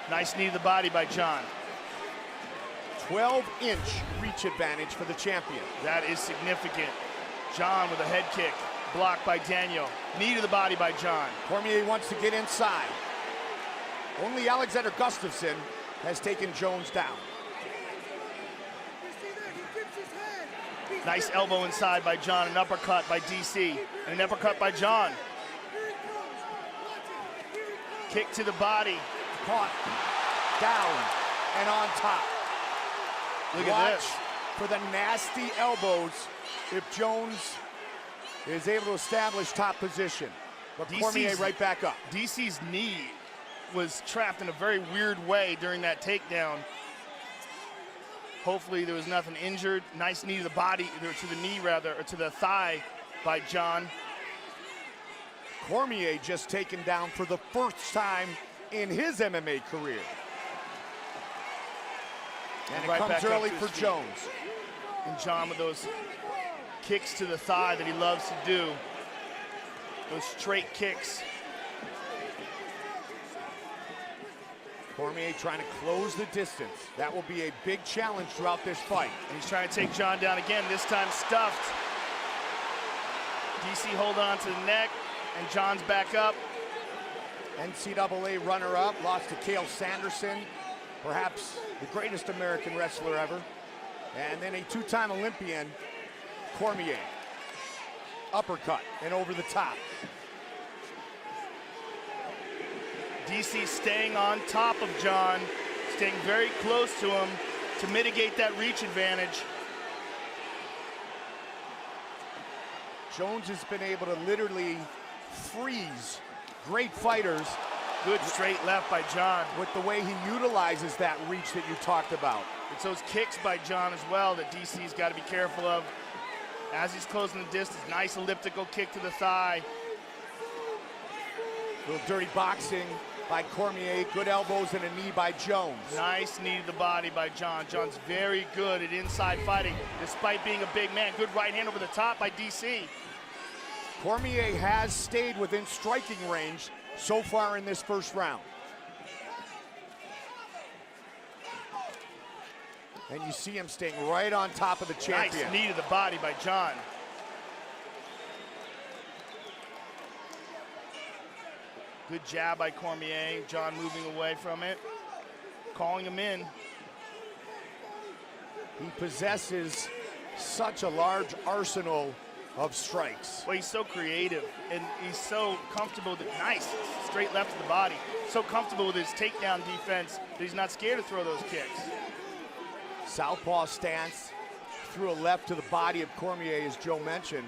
Nice knee to the body by John. 12-inch reach advantage for the champion. That is significant. John with a head kick, blocked by Daniel. Knee to the body by John. Cormier wants to get inside. Only Alexander Gustafsson has taken Jones down. Nice elbow inside by John, an uppercut by DC, and an uppercut by John. Kick to the body. Caught, down, and on top. Look Watch at this. For the nasty elbows if Jones is able to establish top position. But Cormier right back up. DC's knee was trapped in a very weird way during that takedown. Hopefully there was nothing injured. Nice knee to the body, or to the knee rather, or to the thigh by John. Cormier just taken down for the first time in his MMA career. And right it comes back early up to for his feet. Jones. And John with those kicks to the thigh that he loves to do. Those straight kicks. Cormier trying to close the distance. That will be a big challenge throughout this fight. And he's trying to take John down again, this time stuffed. DC hold on to the neck, and John's back up. NCAA runner-up, lost to Cael Sanderson, perhaps the greatest American wrestler ever. And then a two-time Olympian, Cormier. Uppercut and over the top. DC staying on top of John, staying very close to him to mitigate that reach advantage. Jones has been able to literally freeze great fighters. Good straight left by John. With the way he utilizes that reach that you talked about. It's those kicks by John as well that DC's got to be careful of. As he's closing the distance, nice elliptical kick to the thigh. Little dirty boxing by Cormier, good elbows and a knee by Jones. Nice knee to the body by John. John's very good at inside fighting, despite being a big man. Good right hand over the top by DC. Cormier has stayed within striking range so far in this first round. And you see him staying right on top of the champion. Nice knee to the body by John. Good jab by Cormier. John moving away from it, calling him in. He possesses such a large arsenal of strikes. Well, he's so creative, and he's so comfortable with it. Nice, straight left to the body. So comfortable with his takedown defense that he's not scared to throw those kicks. Southpaw stance, threw a left to the body of Cormier, as Joe mentioned.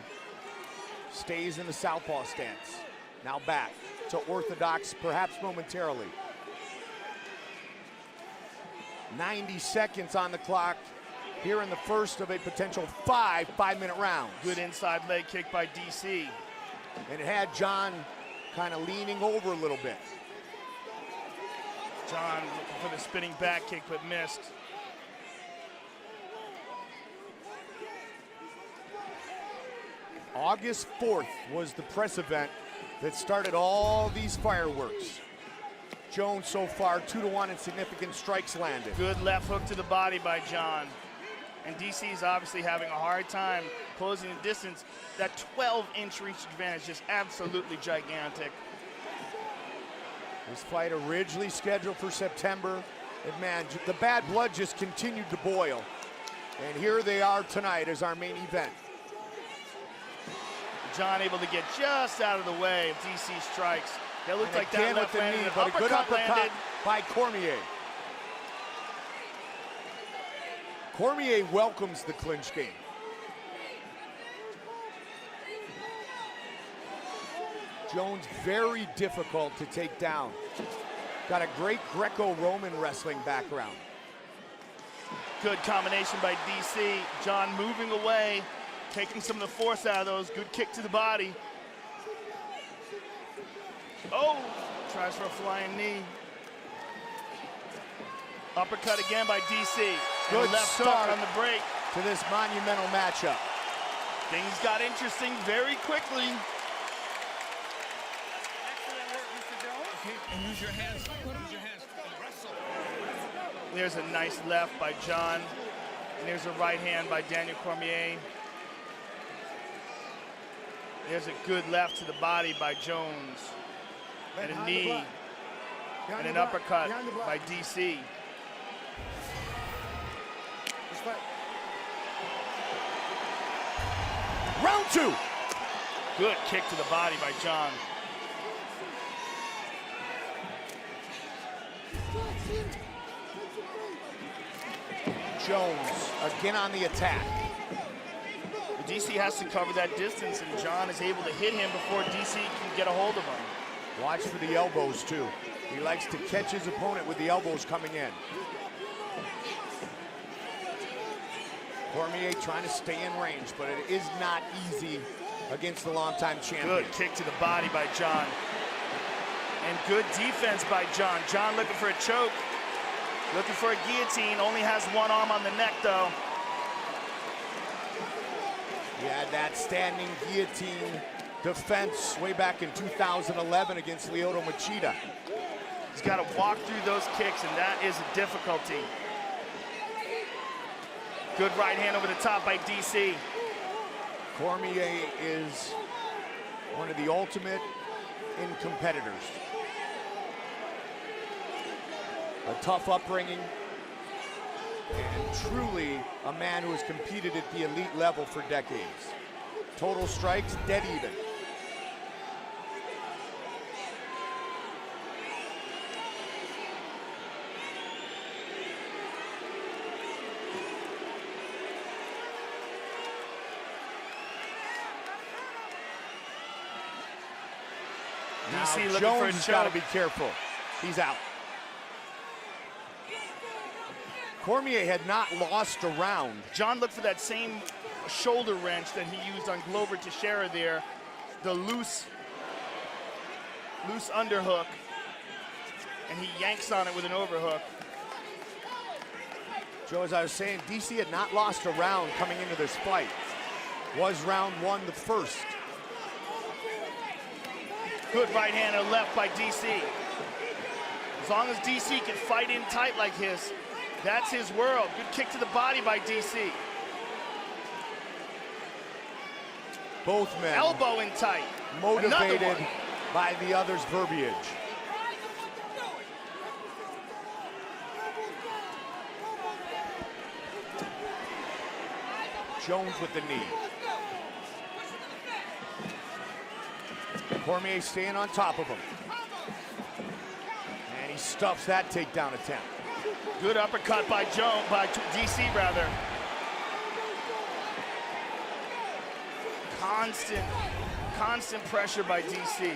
Stays in the southpaw stance. Now back to orthodox, perhaps momentarily. 90 seconds on the clock here in the first of a potential five-minute rounds. Good inside leg kick by DC. And it had John kind of leaning over a little bit. John looking for the spinning back kick, but missed. August 4th was the press event that started all these fireworks. Jones so far 2-1 in significant strikes landed. Good left hook to the body by John. And DC is obviously having a hard time closing the distance. That 12-inch reach advantage is absolutely gigantic. This fight originally scheduled for September. And man, the bad blood just continued to boil. And here they are tonight as our main event. John able to get just out of the way of DC strikes. That looked like that left with the knee, landed. but a good uppercut landed by Cormier. Cormier welcomes the clinch game. Jones very difficult to take down. Got a great Greco-Roman wrestling background. Good combination by DC. John moving away, taking some of the force out of those. Good kick to the body. Oh, tries for a flying knee. Uppercut again by DC. Good left start hook on the break. To this monumental matchup. Things got interesting very quickly. And use your hands. Use your hands. Wrestle. There's a nice left by John. And there's a right hand by Daniel Cormier. There's a good left to the body by Jones. And a knee. And an uppercut by DC. Round 2. Good kick to the body by John. Jones again on the attack. DC has to cover that distance, and John is able to hit him before DC can get a hold of him. Watch for the elbows too. He likes to catch his opponent with the elbows coming in. Cormier trying to stay in range, but it is not easy against the longtime champion. Good kick to the body by John. And good defense by John. John looking for a choke. Looking for a guillotine. Only has one arm on the neck, though. He had that standing guillotine defense way back in 2011 against Lyoto Machida. He's got to walk through those kicks, and that is a difficulty. Good right hand over the top by DC. Cormier is one of the ultimate in competitors. A tough upbringing, and truly a man who has competed at the elite level for decades. Total strikes, dead even. DC now looking Jones for a has got to choke. be careful. He's out. Cormier had not lost a round. John looked for that same shoulder wrench that he used on Glover Teixeira there. The loose underhook. And he yanks on it with an overhook. Joe, as I was saying, DC had not lost a round coming into this fight. Was round 1 the first? Good right hand and left by DC. As long as DC can fight in tight like his, that's his world. Good kick to the body by DC. Both men elbow in tight. Motivated by the other's verbiage. Jones with the knee. Cormier staying on top of him. And he stuffs that takedown attempt. Good uppercut by DC rather. Constant pressure by DC.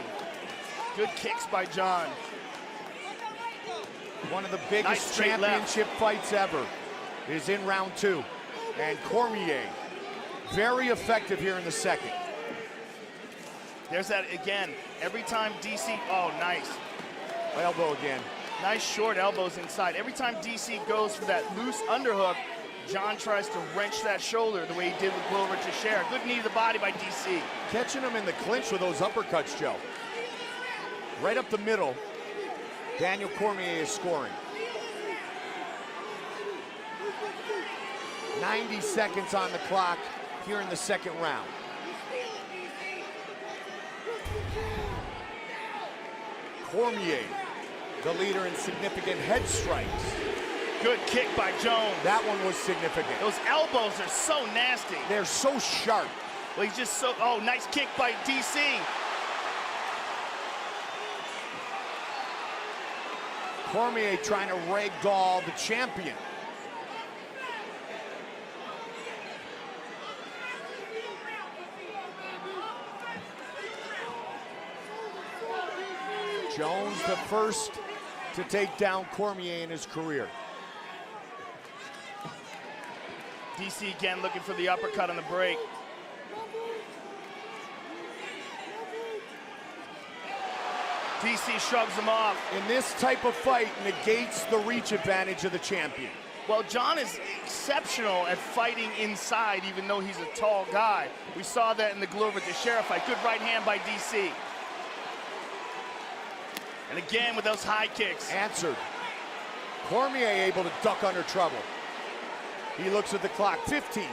Good kicks by John. One of the biggest championship fights ever is in round 2. And Cormier, very effective here in the second. There's that again. Every time DC, oh, nice. Elbow again. Nice short elbows inside. Every time DC goes for that loose underhook, John tries to wrench that shoulder the way he did with Glover Teixeira. Good knee to the body by DC. Catching him in the clinch with those uppercuts, Joe. Right up the middle, Daniel Cormier is scoring. 90 seconds on the clock here in the second round. Cormier, the leader in significant head strikes. Good kick by Jones. That one was significant. Those elbows are so nasty. They're so sharp. Well, he's just so, oh, nice kick by DC. Cormier trying to ragdoll the champion. Jones, the first to take down Cormier in his career. DC again looking for the uppercut on the break. DC shrugs him off. In this type of fight, negates the reach advantage of the champion. Well, John is exceptional at fighting inside, even though he's a tall guy. We saw that in the Glover Teixeira fight. Good right hand by DC. And again with those high kicks. Answered. Cormier able to duck under trouble. He looks at the clock, 15.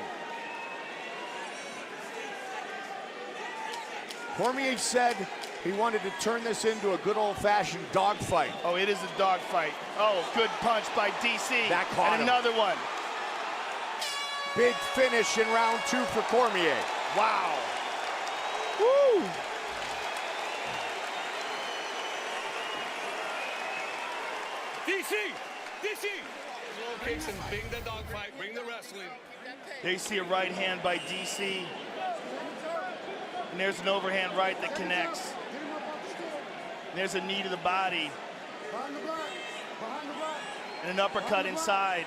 Cormier said he wanted to turn this into a good old-fashioned dogfight. Oh, it is a dogfight. Oh, good punch by DC. That caught and him. Another one. Big finish in round 2 for Cormier. Wow. Woo! DC! Low kicks and bring the dogfight, bring the wrestling. They see a right hand by DC. And there's an overhand right that connects. And there's a knee to the body. And an uppercut inside.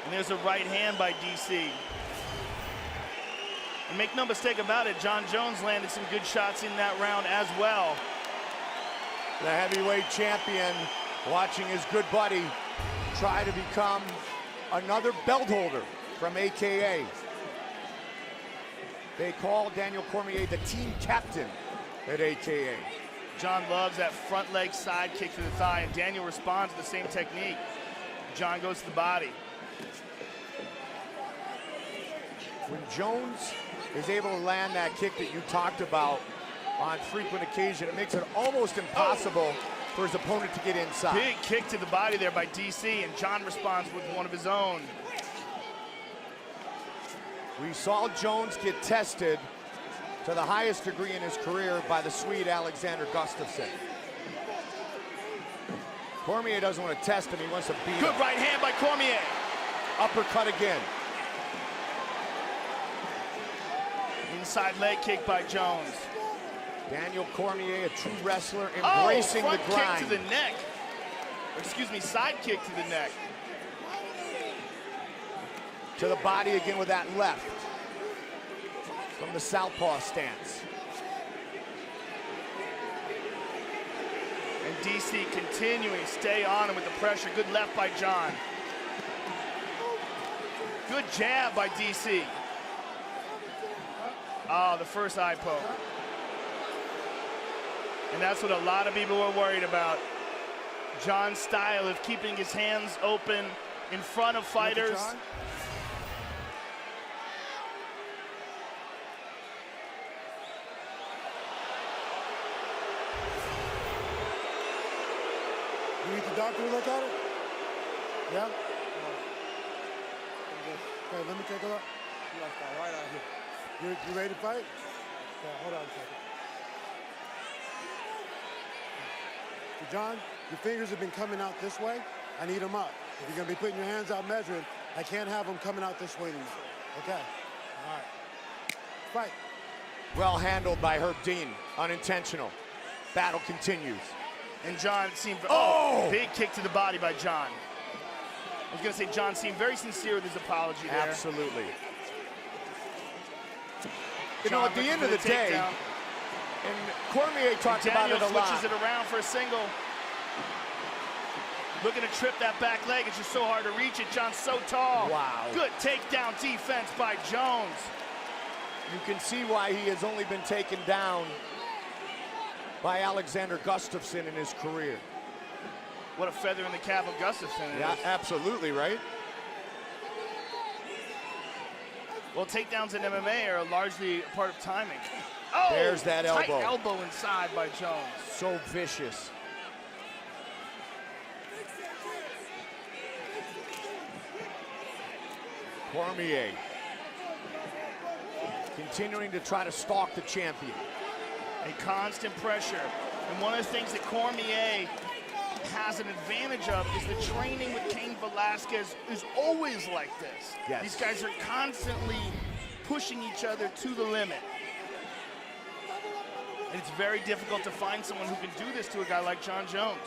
And there's a right hand by DC. And make no mistake about it, John Jones landed some good shots in that round as well. The heavyweight champion watching his good buddy try to become another belt holder from AKA. They call Daniel Cormier the team captain at AKA. John loves that front leg side kick to the thigh, and Daniel responds to the same technique. John goes to the body. When Jones is able to land that kick that you talked about on frequent occasion, it makes it almost impossible for his opponent to get inside. Big kick to the body there by DC, and John responds with one of his own. We saw Jones get tested to the highest degree in his career by the Swede Alexander Gustafsson. Cormier doesn't want to test him, he wants to beat him. Good right hand by Cormier. Uppercut again. Inside leg kick by Jones. Daniel Cormier, a true wrestler, embracing the grind. Front kick to the neck. Excuse me, side kick to the neck. To the body again with that left. From the southpaw stance. And DC continuing, stay on him with the pressure. Good left by John. Good jab by DC. Oh, the first eye poke. And that's what a lot of people were worried about. John's style of keeping his hands open in front of fighters. You need the doctor to look at it? Yeah? Okay, let me take a look. Right out here. You ready to fight? Okay, hold on a second. So John, your fingers have been coming out this way. I need them up. If you're gonna be putting your hands out measuring, I can't have them coming out this way anymore. Okay? All right. Fight. Well handled by Herb Dean, unintentional. Battle continues. And John seemed, big kick to the body by John. I was gonna say John seemed very sincere with his apology there. Absolutely. You know, at the end of the day, and Cormier talked about it a lot. Daniel switches it around for a single. Looking to trip that back leg. It's just so hard to reach it. John's so tall. Wow. Good takedown defense by Jones. You can see why he has only been taken down by Alexander Gustafsson in his career. What a feather in the cap of Gustafsson is. Yeah, absolutely, right? Well, takedowns in MMA are largely a part of timing. Oh, there's that elbow. Tight elbow inside by Jones. So vicious. Cormier continuing to try to stalk the champion. A constant pressure. And one of the things that Cormier has an advantage of is the training with Cain Velasquez is always like this. Yes. These guys are constantly pushing each other to the limit. And it's very difficult to find someone who can do this to a guy like Jon Jones.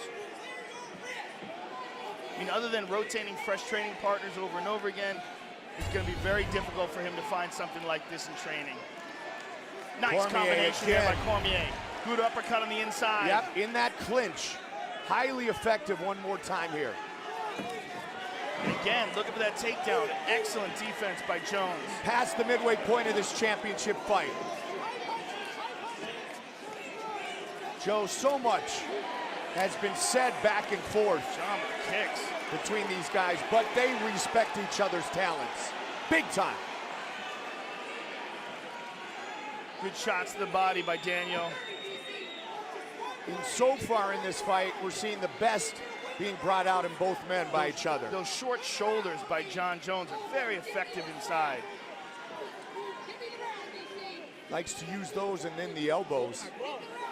I mean, other than rotating fresh training partners over and over again, it's going to be very difficult for him to find something like this in training. Nice Cormier combination again. there by Cormier. Good uppercut on the inside. Yep, in that clinch. Highly effective one more time here. And again, looking for that takedown. Excellent defense by Jones. Past the midway point of this championship fight. Joe, so much has been said back and forth John with the kicks between these guys, but they respect each other's talents. Big time. Good shots to the body by Daniel. And so far in this fight, we're seeing the best being brought out in both men by each other. Those short shoulders by Jon Jones are very effective inside. Likes to use those and then the elbows.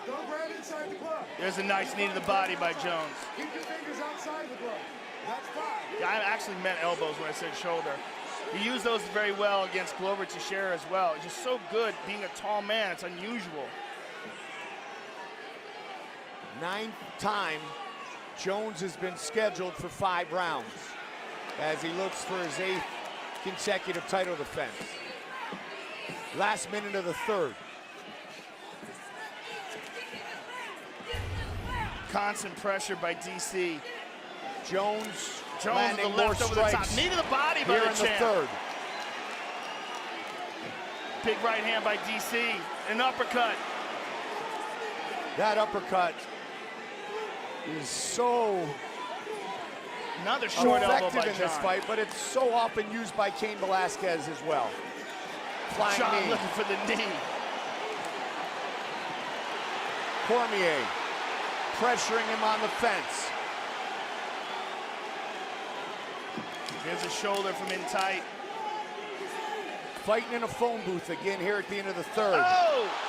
Don't grab inside the glove. There's a nice knee to the body by Jones. Keep your fingers outside the glove. That's fine. Yeah, I actually meant elbows when I said shoulder. He used those very well against Glover Teixeira as well. It's just so good being a tall man. It's unusual. 9th time Jones has been scheduled for 5 rounds as he looks for his 8th consecutive title defense. Last minute of the 3rd. Constant pressure by DC. Jones with landing the more left over the top. strikes Knee to the body by here the in champ. the 3rd. Big right hand by DC. An uppercut. That uppercut is so Another short elbow effective by in this John. fight, but it's so often used by Cain Velasquez as well. Flying John knee. looking for the knee. Cormier pressuring him on the fence. There's a shoulder from in tight. Fighting in a phone booth again here at the end of the 3rd. Oh!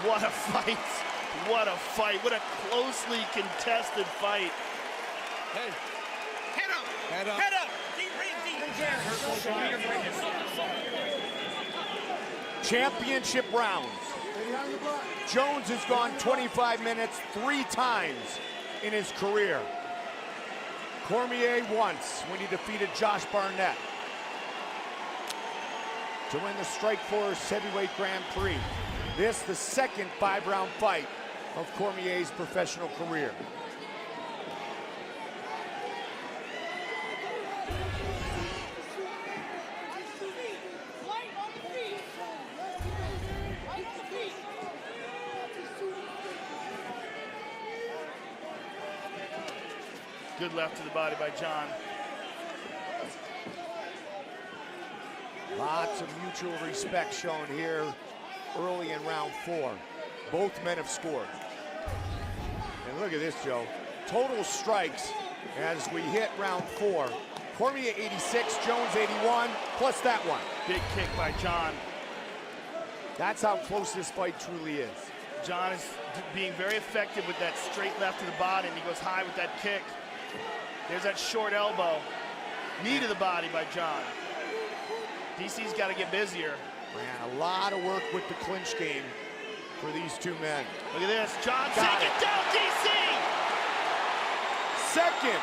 What a fight. What a fight. What a closely contested fight. Hey. Head up. Head up. Head up. Deep, Championship rounds. Jones has gone 25 minutes 3 times in his career. Cormier once when he defeated Josh Barnett to win the Strikeforce Heavyweight Grand Prix. This the second 5-round fight of Cormier's professional career. Good left to the body by John. Lots of mutual respect shown here early in round 4. Both men have scored. And look at this, Joe. Total strikes as we hit round 4. Cormier 86, Jones 81, plus that one. Big kick by John. That's how close this fight truly is. John is being very effective with that straight left to the body, and he goes high with that kick. There's that short elbow. Knee to the body by John. DC's got to get busier. Man, a lot of work with the clinch game for these two men. Look at this. John taking down DC. Second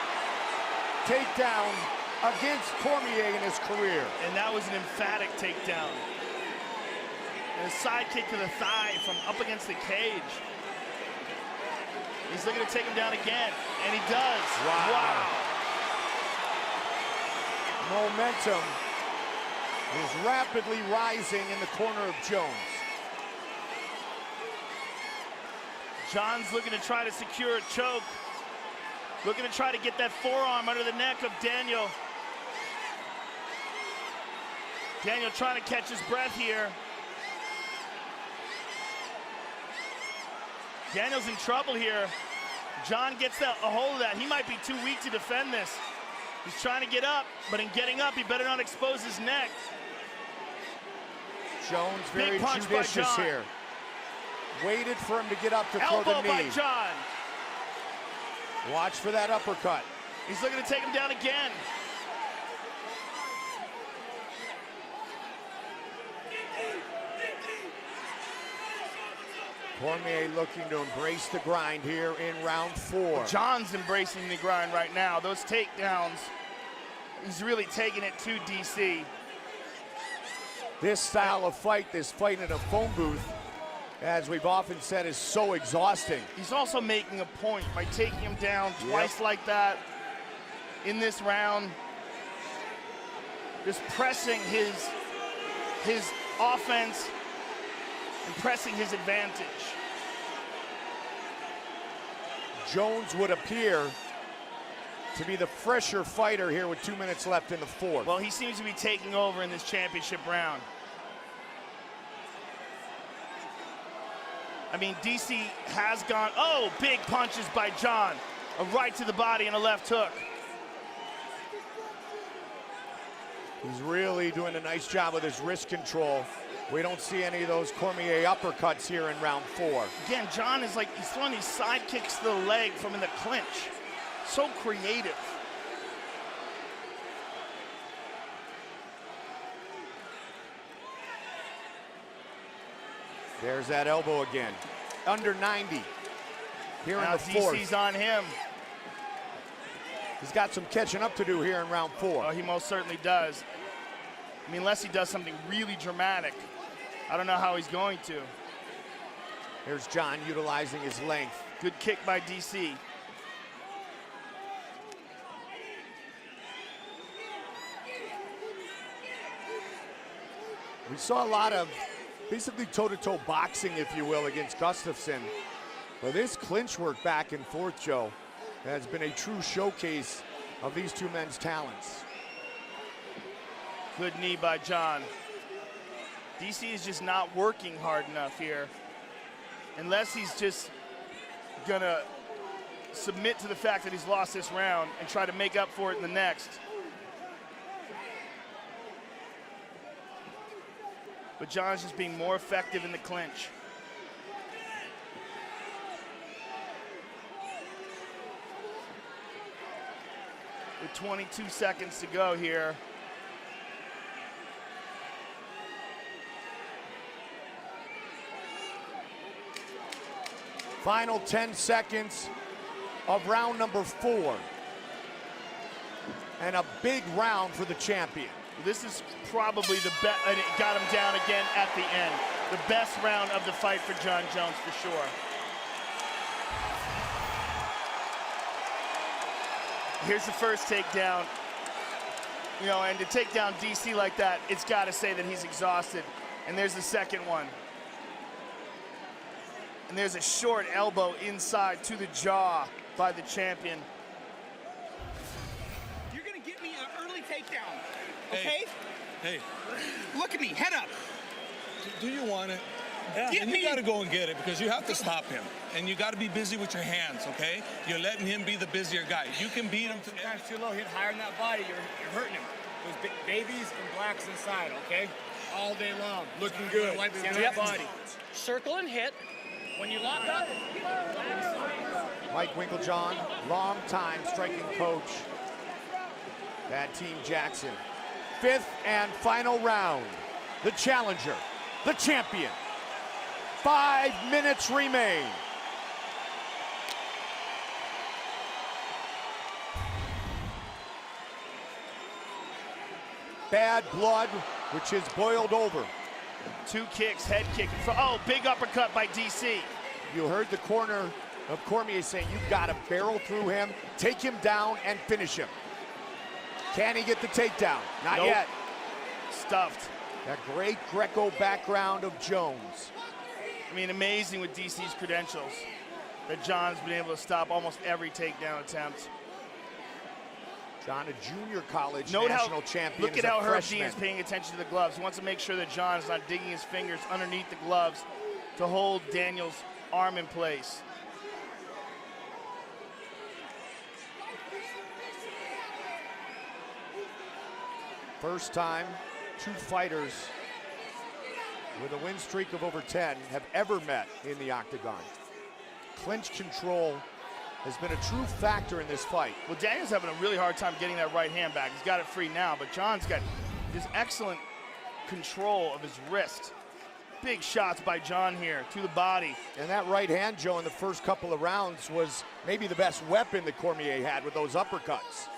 takedown against Cormier in his career. And that was an emphatic takedown. And a side kick to the thigh from up against the cage. He's looking to take him down again, and he does. Wow. Momentum is rapidly rising in the corner of Jones. John's looking to try to secure a choke. Looking to try to get that forearm under the neck of Daniel. Daniel trying to catch his breath here. Daniel's in trouble here. John gets a hold of that. He might be too weak to defend this. He's trying to get up, but in getting up, he better not expose his neck. Jones very judicious here. Waited for him to get up to throw the knee. Elbow by John. Watch for that uppercut. He's looking to take him down again. Cormier looking to embrace the grind here in round 4. John's embracing the grind right now. Those takedowns, he's really taking it to DC. This style of fight, this fight in a phone booth, as we've often said, is so exhausting. He's also making a point by taking him down twice like that in this round. Just pressing his offense and pressing his advantage. Jones would appear to be the fresher fighter here with 2 minutes left in the 4th. Well, he seems to be taking over in this championship round. I mean, DC has gone, big punches by John. A right to the body and a left hook. He's really doing a nice job with his wrist control. We don't see any of those Cormier uppercuts here in round 4. Again, John is he's throwing these side kicks to the leg from in the clinch. So creative. There's that elbow again. Under 90 here in the 4th. DC's on him. He's got some catching up to do here in round 4. Oh, he most certainly does. I mean, unless he does something really dramatic. I don't know how he's going to. Here's John utilizing his length. Good kick by DC. We saw a lot of basically toe-to-toe boxing, if you will, against Gustafsson. But this clinch work back and forth, Joe, has been a true showcase of these two men's talents. Good knee by John. DC is just not working hard enough here. Unless he's just gonna submit to the fact that he's lost this round and try to make up for it in the next. But John's just being more effective in the clinch. with 22 seconds to go here. Final 10 seconds of round number 4. And a big round for the champion. This is probably the best, and it got him down again at the end. The best round of the fight for Jon Jones, for sure. Here's the first takedown. You know, and to take down DC like that, it's got to say that he's exhausted. And there's the second one. And there's a short elbow inside to the jaw by the champion. You're gonna get me an early takedown, okay? Hey. Look at me, head up. Do you want it? Yeah. And you got to go and get it because you have to stop him. And you got to be busy with your hands, okay? You're letting him be the busier guy. You can beat him. Sometimes too low, hit higher in that body, you're hurting him. There's babies and blacks inside, okay? All day long, looking good. Stand that body. Circle and hit. When you lock up. Mike Winklejohn, long-time striking coach at Team Jackson. 5th and final round. The challenger, the champion. 5 minutes remain. Bad blood, which is boiled over. 2 kicks, head kick. Oh, big uppercut by DC. You heard the corner of Cormier saying, you've got to barrel through him, take him down, and finish him. Can he get the takedown? Not Nope. yet. Stuffed. That great Greco background of Jones. I mean, amazing with DC's credentials that Jon's been able to stop almost every takedown attempt. Jon, a junior college Note national how, champion. Look at how Herb freshman. Dean is paying attention to the gloves. He wants to make sure that Jon is not digging his fingers underneath the gloves to hold Daniel's arm in place. First time 2 fighters with a win streak of over 10 have ever met in the octagon. Clinch control has been a true factor in this fight. Well, Daniel's having a really hard time getting that right hand back. He's got it free now, but Jon's got this excellent control of his wrist. Big shots by Jon here to the body. And that right hand, Joe, in the first couple of rounds was maybe the best weapon that Cormier had with those uppercuts.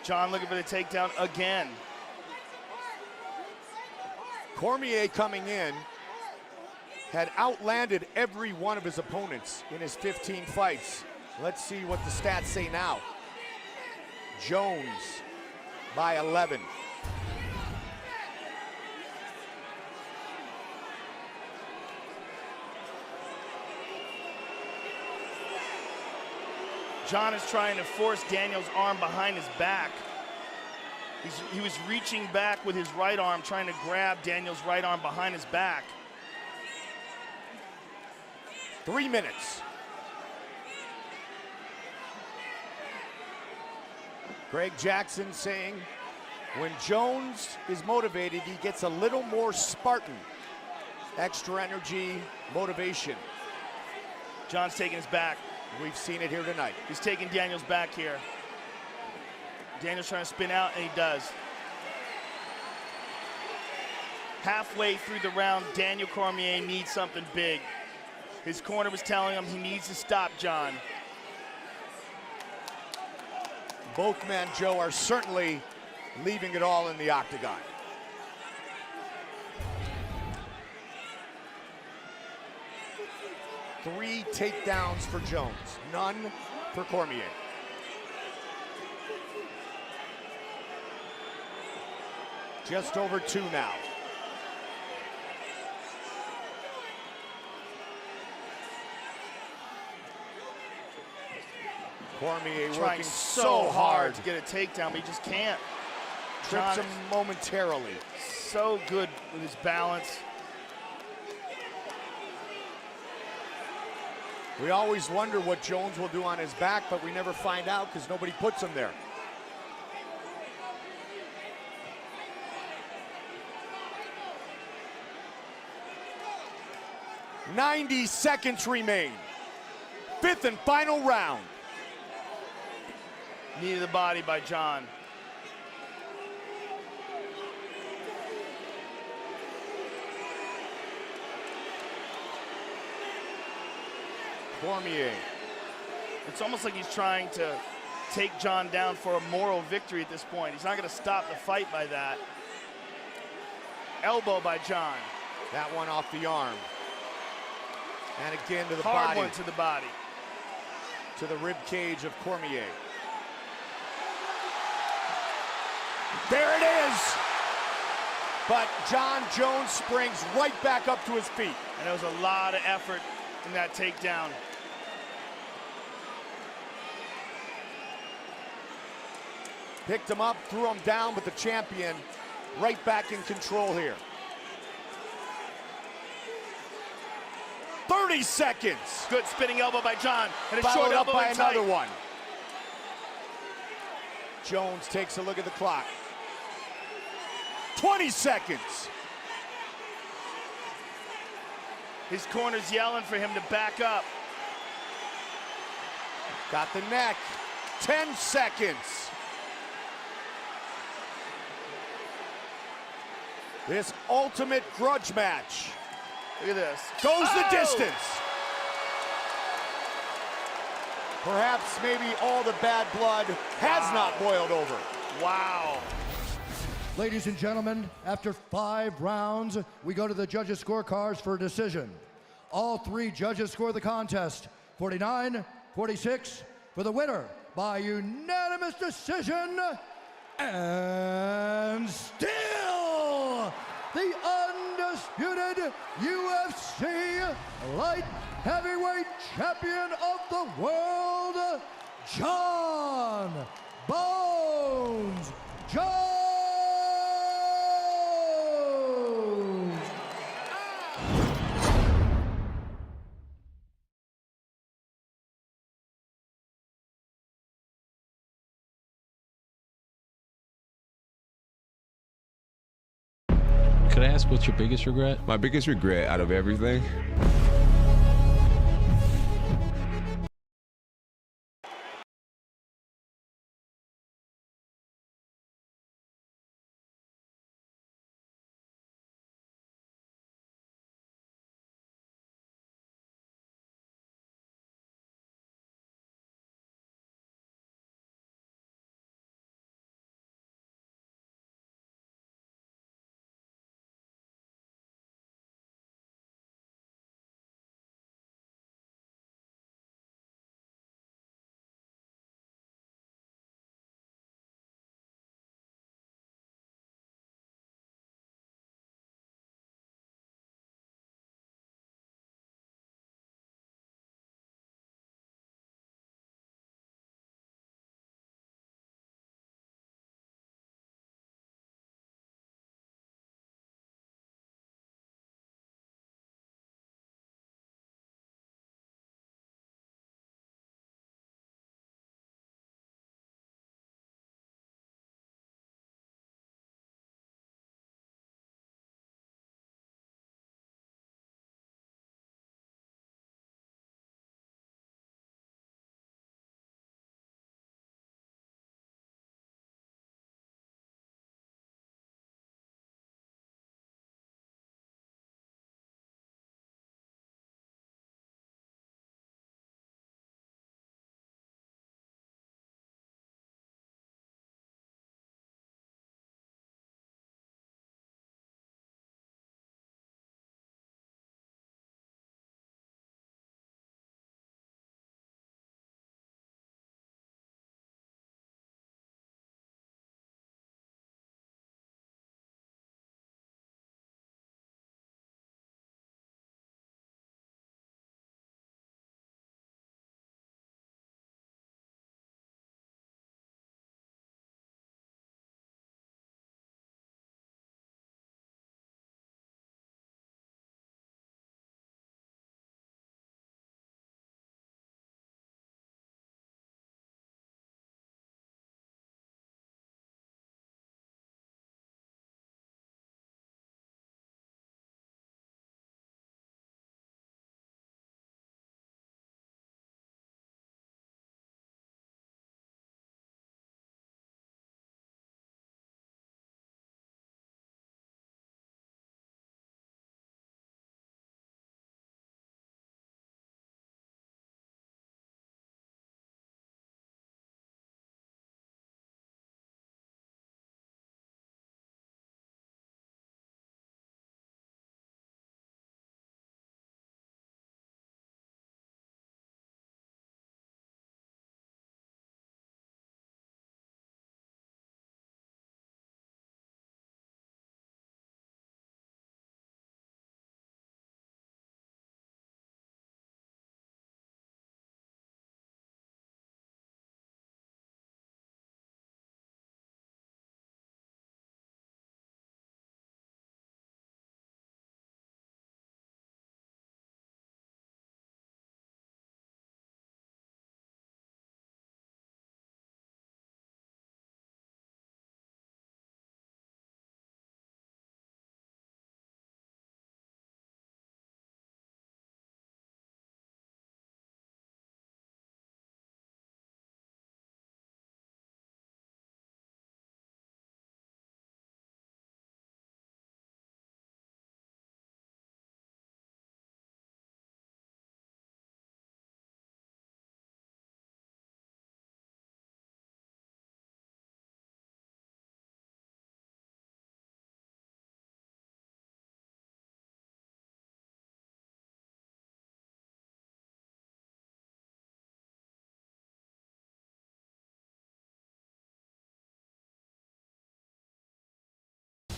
Jon looking for the takedown again. Cormier coming in had outlanded every one of his opponents in his 15 fights. Let's see what the stats say now. Jones by 11. Jon is trying to force Daniel's arm behind his back. He was reaching back with his right arm, trying to grab Daniel's right arm behind his back. 3 minutes. Greg Jackson saying, when Jones is motivated, he gets a little more Spartan. Extra energy, motivation. Jon's taking his back. We've seen it here tonight. He's taking Daniel's back here. Daniel's trying to spin out, and he does. Halfway through the round, Daniel Cormier needs something big. His corner was telling him he needs to stop Jon. Both men, Joe, are certainly leaving it all in the octagon. Three takedowns for Jones, none for Cormier. Just over 2 now. Cormier Trying working so hard to get a takedown, but he just can't. Trips him momentarily. So good with his balance. We always wonder what Jones will do on his back, but we never find out because nobody puts him there. "90 seconds remain. fifth and final round. Knee to the body by John. Cormier. It's almost like he's trying to take John down for a moral victory at this point. He's not going to stop the fight by that. Elbow by John. That one off the arm. And again to the Hard body. one to the body. To the rib cage of Cormier. There it is! But John Jones springs right back up to his feet. And there was a lot of effort in that takedown. Picked him up, threw him down, but the champion right back in control here. 30 seconds. Good spinning elbow by John, and a Followed short up elbow by in tight. another one. Jones takes a look at the clock. 20 seconds. His corner's yelling for him to back up. Got the neck. 10 seconds. This ultimate grudge match. Look at this. Goes the distance. Perhaps maybe all the bad blood has not boiled over. Wow. Ladies and gentlemen, after 5 rounds, we go to the judges' scorecards for a decision. All 3 judges score the contest, 49-46, for the winner by unanimous decision, and still the undisputed UFC light heavyweight champion of the world, John Bones Jones. Could I ask what's your biggest regret? My biggest regret out of everything?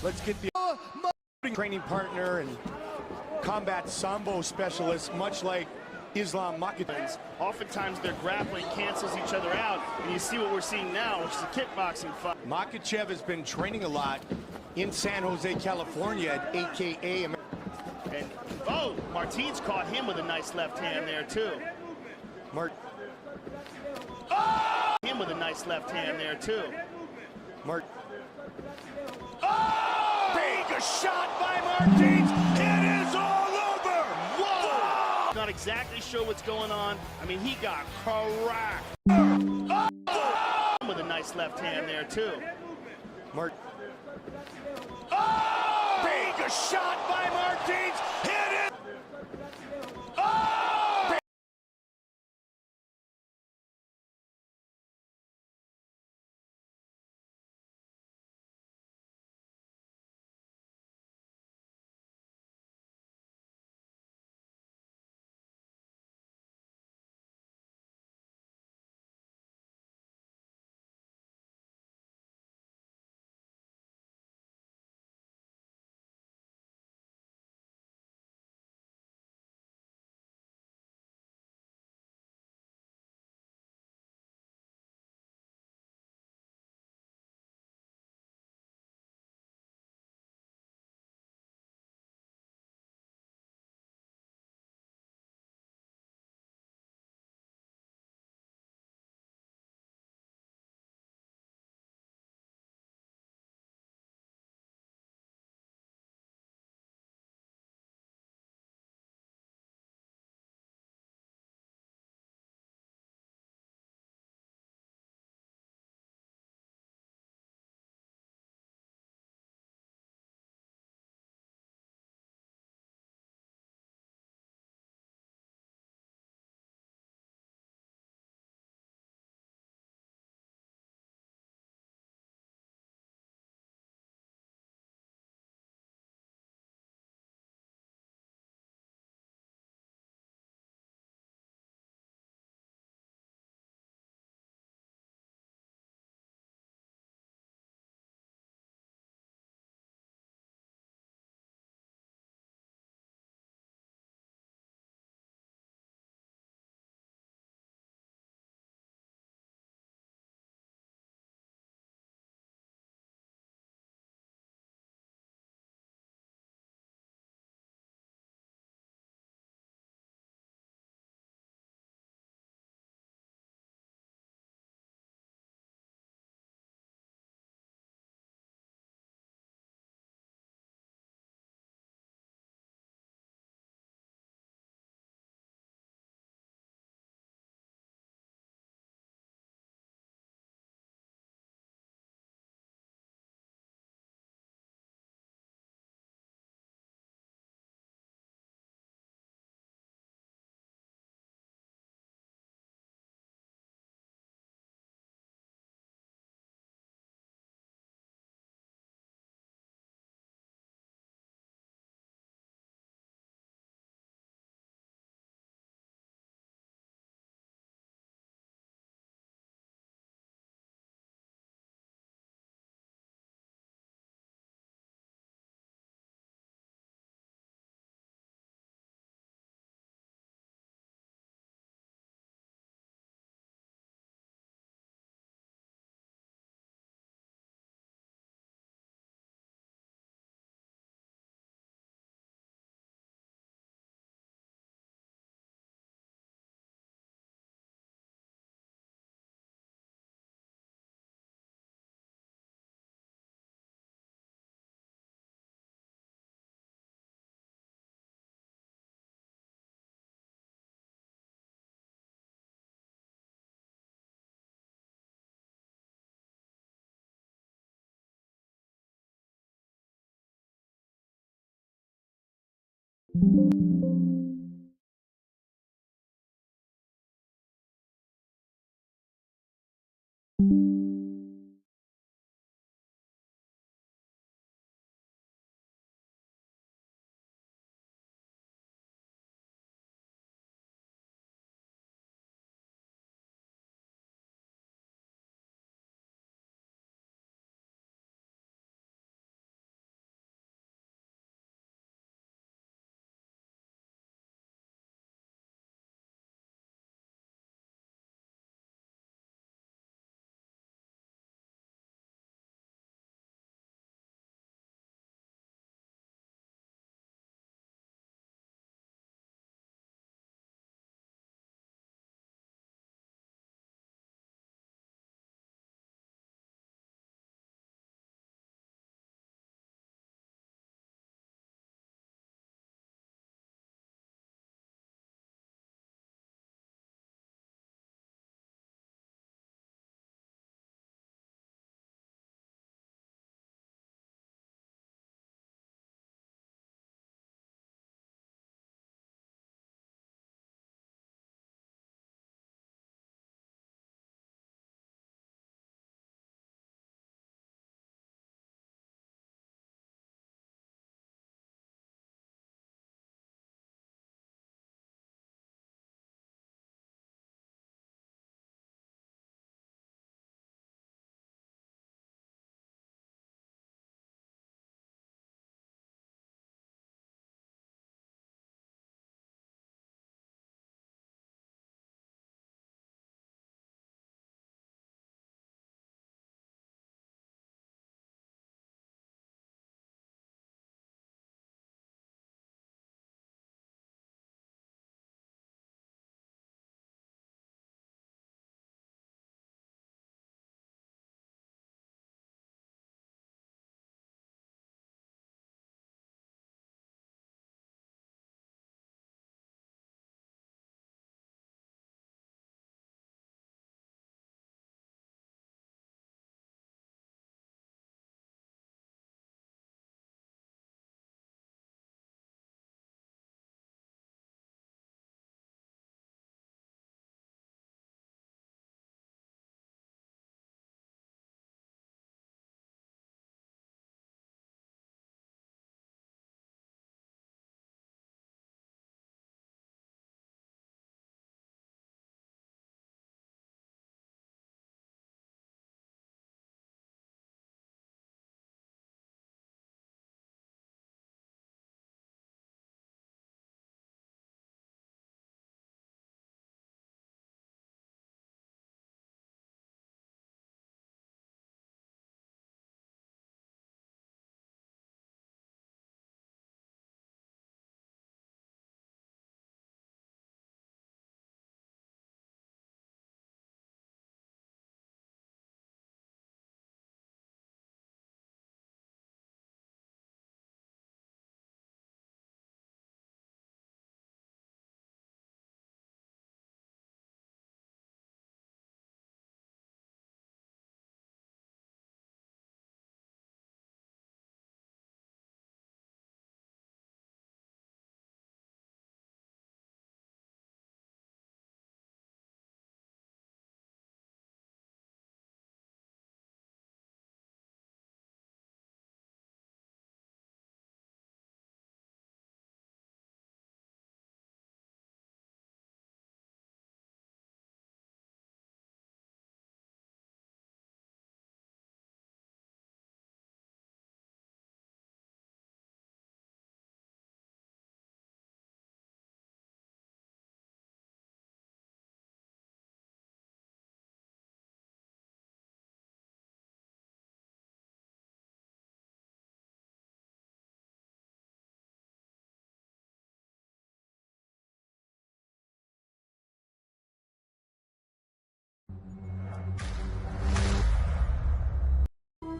Let's get the training partner and combat sambo specialist, much like Islam Makhachev. Oftentimes their grappling cancels each other out, and you see what we're seeing now, which is a kickboxing fight. Makhachev has been training a lot in San Jose, California at AKA. And, oh, Martins caught him with a nice left hand there, too. Him with a nice left hand there, too. Big shot by Martins. It is all over. Whoa! Not exactly sure what's going on. I mean, he got cracked. With a nice left hand there, too. Big shot by Martins. It is.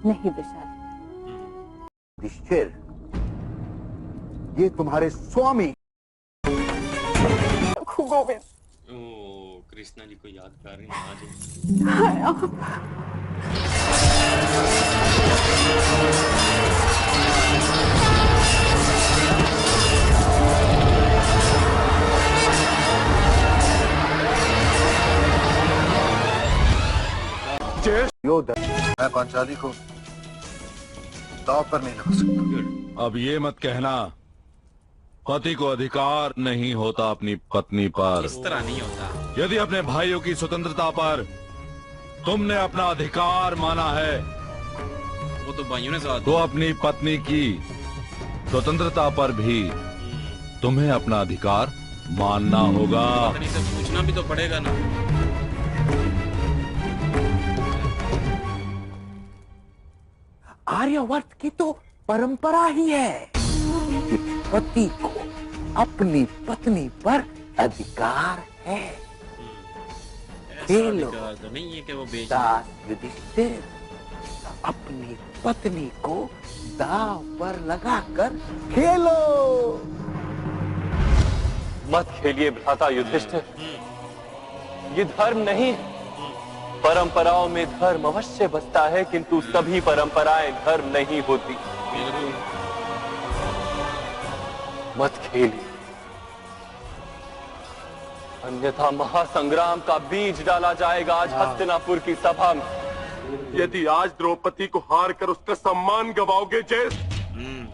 नहीं विशाल। युधिष्ठिर, ये तुम्हारे स्वामी गोविंद। ओ, कृष्णा जी को याद कर रहे हैं आज। मैं पांचाली को दांव पर नहीं लगा सकता। अब ये मत कहना पति को अधिकार नहीं होता अपनी पत्नी पर। इस तरह नहीं होता। यदि अपने भाइयों की स्वतंत्रता पर तुमने अपना अधिकार माना है, वो तो भाइयों ने साथ, तो अपनी पत्नी की स्वतंत्रता पर भी तुम्हें अपना अधिकार मानना होगा। पत्नी से पूछना भी तो पड़ेगा ना। आर्यवर्त की तो परंपरा ही है कि पति को अपनी पत्नी पर अधिकार है। खेलो तो नहीं है कि वो बेच दास युधिष्ठिर, अपनी पत्नी को दांव पर लगाकर खेलो। मत खेलिए भ्राता युधिष्ठिर, ये धर्म नहीं। परंपराओं में धर्म अवश्य बसता है, किंतु सभी परंपराएं धर्म नहीं होती। मत खेलिए, अन्यथा महासंग्राम का बीज डाला जाएगा आज हस्तिनापुर की सभा में। यदि आज द्रौपदी को हार कर उसका सम्मान गवाओगे जैस,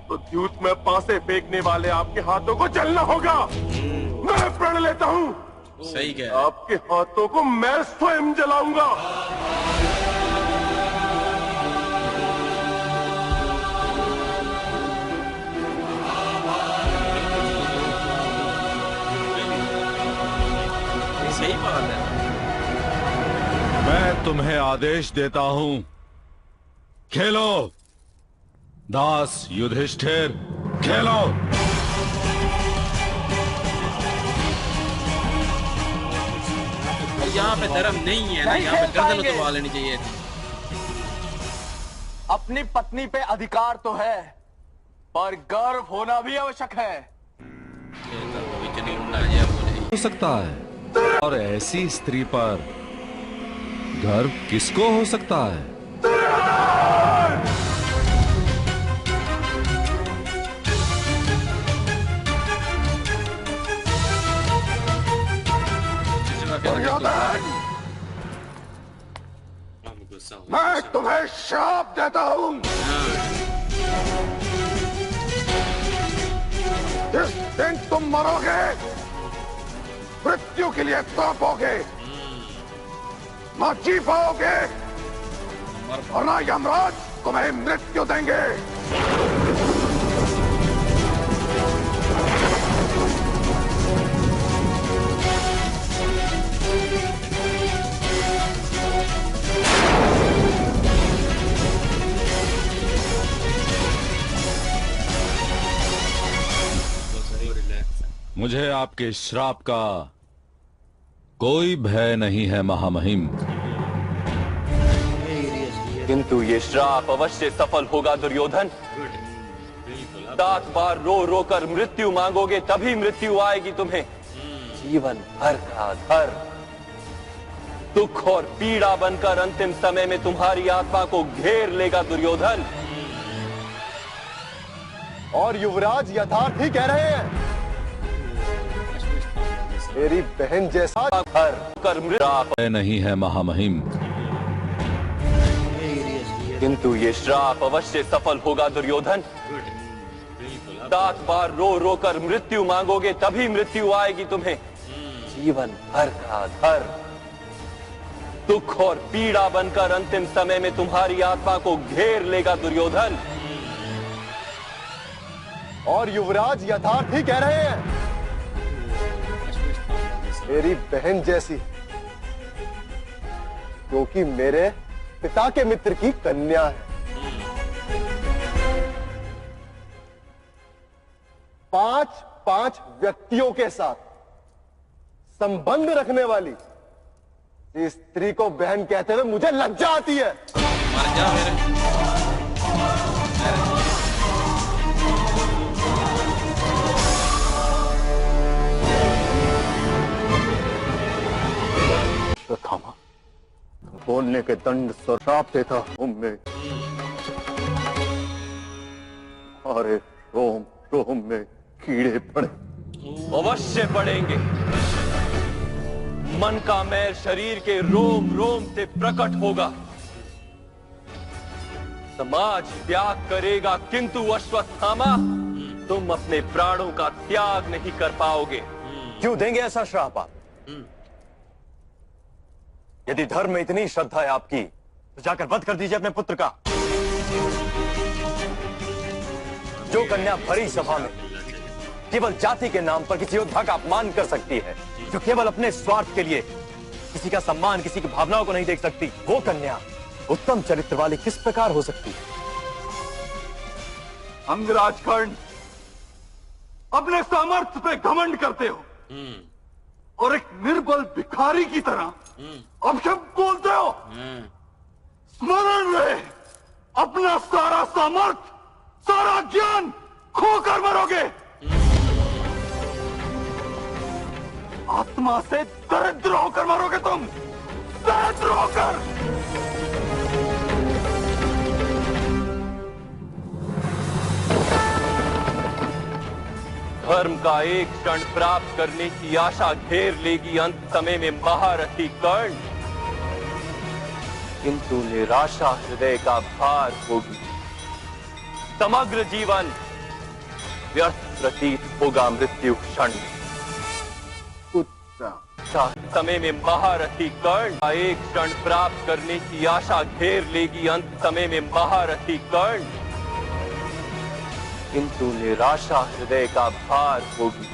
तो द्यूत में पासे फेंकने वाले आपके हाथों को जलना होगा। मैं प्रण लेता हूँ, सही कह, आपके हाथों को मैं स्वयं जलाऊंगा। सही बात है। मैं तुम्हें आदेश देता हूं, खेलो दास युधिष्ठिर, खेलो। यहाँ पे धर्म नहीं है ना, यहाँ पे गर्दन उतरवा लेनी चाहिए थी। अपनी पत्नी पे अधिकार तो है, पर गर्व होना भी आवश्यक है। हो सकता है, और ऐसी स्त्री पर गर्व किसको हो सकता है? मैं तुम्हें श्राप देता हूँ। जिस दिन तुम मरोगे, मृत्यु के लिए तड़पोगे, ना जी पाओगे और ना यमराज तुम्हें मृत्यु देंगे। मुझे आपके श्राप का कोई भय नहीं है महामहिम, किंतु ये श्राप अवश्य सफल होगा दुर्योधन। 7 बार रो रो कर मृत्यु मांगोगे तभी मृत्यु आएगी तुम्हें। जीवन भर का धर्म दुख और पीड़ा बनकर अंतिम समय में तुम्हारी आत्मा को घेर लेगा दुर्योधन। और युवराज यथार्थ ही कह रहे हैं। मेरी बहन जैसा घर कर मृत्यु नहीं है महामहिम, किंतु ये श्राप अवश्य सफल होगा दुर्योधन। 7 बार रो रो कर मृत्यु मांगोगे तभी मृत्यु आएगी तुम्हें। जीवन भर का धर्म दुख और पीड़ा बनकर अंतिम समय में तुम्हारी आत्मा को घेर लेगा दुर्योधन। और युवराज यथार्थ ही कह रहे हैं। मेरी बहन जैसी, क्योंकि मेरे पिता के मित्र की कन्या है। 5 व्यक्तियों के साथ संबंध रखने वाली इस स्त्री को बहन कहते हुए मुझे लज्जा आती है। मर जा मेरे। बोलने के दंड स्वर श्राप देता हूं मैं। अरे रोम रोम में कीड़े पड़े। अवश्य पड़ेंगे। मन का मैल शरीर के रोम रोम से प्रकट होगा। समाज त्याग करेगा, किंतु अश्वत्थामा तुम अपने प्राणों का त्याग नहीं कर पाओगे। क्यों देंगे ऐसा श्राप आप? यदि धर्म में इतनी श्रद्धा है आपकी, तो जाकर वध कर दीजिए अपने पुत्र का। जो कन्या भरी सभा में केवल जाति के नाम पर किसी योद्धा का अपमान कर सकती है, जो केवल अपने स्वार्थ के लिए किसी का सम्मान, किसी की भावनाओं को नहीं देख सकती, वो कन्या उत्तम चरित्र वाली किस प्रकार हो सकती है? अंगराज कर्ण, अपने सामर्थ्य पे घमंड करते हो और एक निर्बल भिखारी की तरह अपशब्द बोलते हो। स्मरण रहे, अपना सारा सामर्थ्य, सारा ज्ञान खोकर मरोगे। आत्मा से दरिद्र होकर मरोगे तुम, दरिद्र होकर। धर्म का एक क्षण प्राप्त करने की आशा घेर लेगी अंत समय में महारथी कर्ण, किंतु निराशा हृदय का भार होगी। समग्र जीवन व्यर्थ प्रतीत होगा मृत्यु क्षण। समय में महारथी कर्ण एक क्षण प्राप्त करने की आशा घेर लेगी अंत समय में महारथी कर्ण, किंतु निराशा हृदय का भार होगी।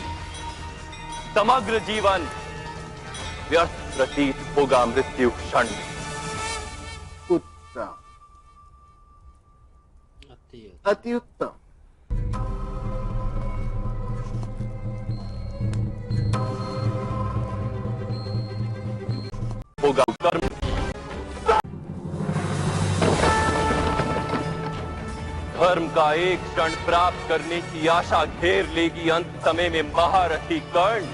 समग्र जीवन व्यर्थ प्रतीत होगा मृत्यु क्षण। उत्तम, अति उत्तम। होगा कर्म। धर्म का एक क्षण प्राप्त करने की आशा घेर लेगी अंत समय में महारथी कर्ण,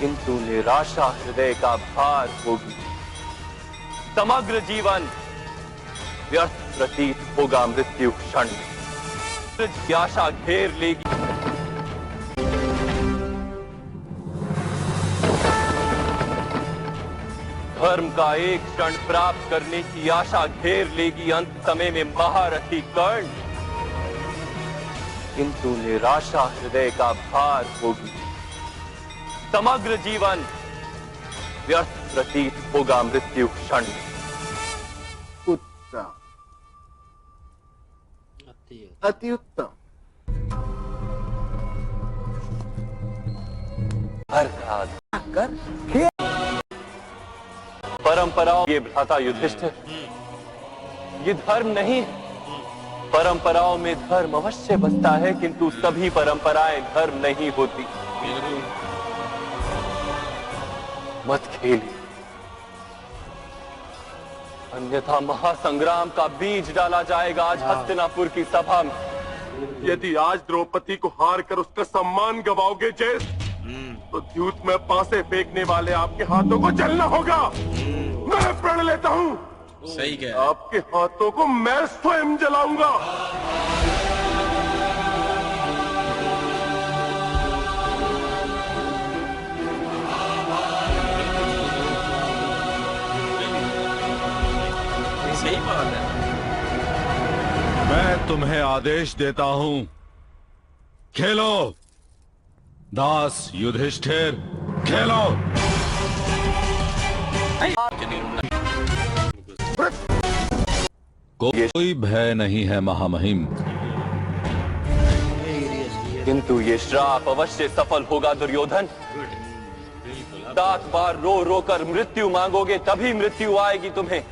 किंतु निराशा हृदय का भार होगी। समग्र जीवन व्यर्थ प्रतीत होगा मृत्यु क्षण। आशा घेर लेगी। धर्म का एक क्षण प्राप्त करने की आशा घेर लेगी अंत समय में महारथी कर्ण, किंतु निराशा हृदय का भार होगी। समग्र जीवन व्यर्थ प्रतीत होगा मृत्यु क्षण। उत्तम, अति उत्तम। हर कर परंपराओं ये भ्राता युधिष्ठिर, ये धर्म नहीं। परंपराओं में धर्म अवश्य बसता है, किंतु सभी परंपराएं धर्म नहीं होती। मत खेलिए, अन्यथा महासंग्राम का बीज डाला जाएगा आज हस्तिनापुर की सभा में। यदि आज द्रौपदी को हार कर उसका सम्मान गवाओगे जैस, तो द्यूत में पासे फेंकने वाले आपके हाथों को जलना होगा। मैं प्रण लेता हूँ, सही कह आपके हाथों को मैं स्वयं जलाऊंगा। सही बात है। मैं तुम्हें आदेश देता हूं, खेलो दास युधिष्ठिर, खेलो। कोई भय नहीं है महामहिम, किंतु ये श्राप अवश्य सफल होगा दुर्योधन। 7 बार रो रो कर मृत्यु मांगोगे तभी मृत्यु आएगी तुम्हें।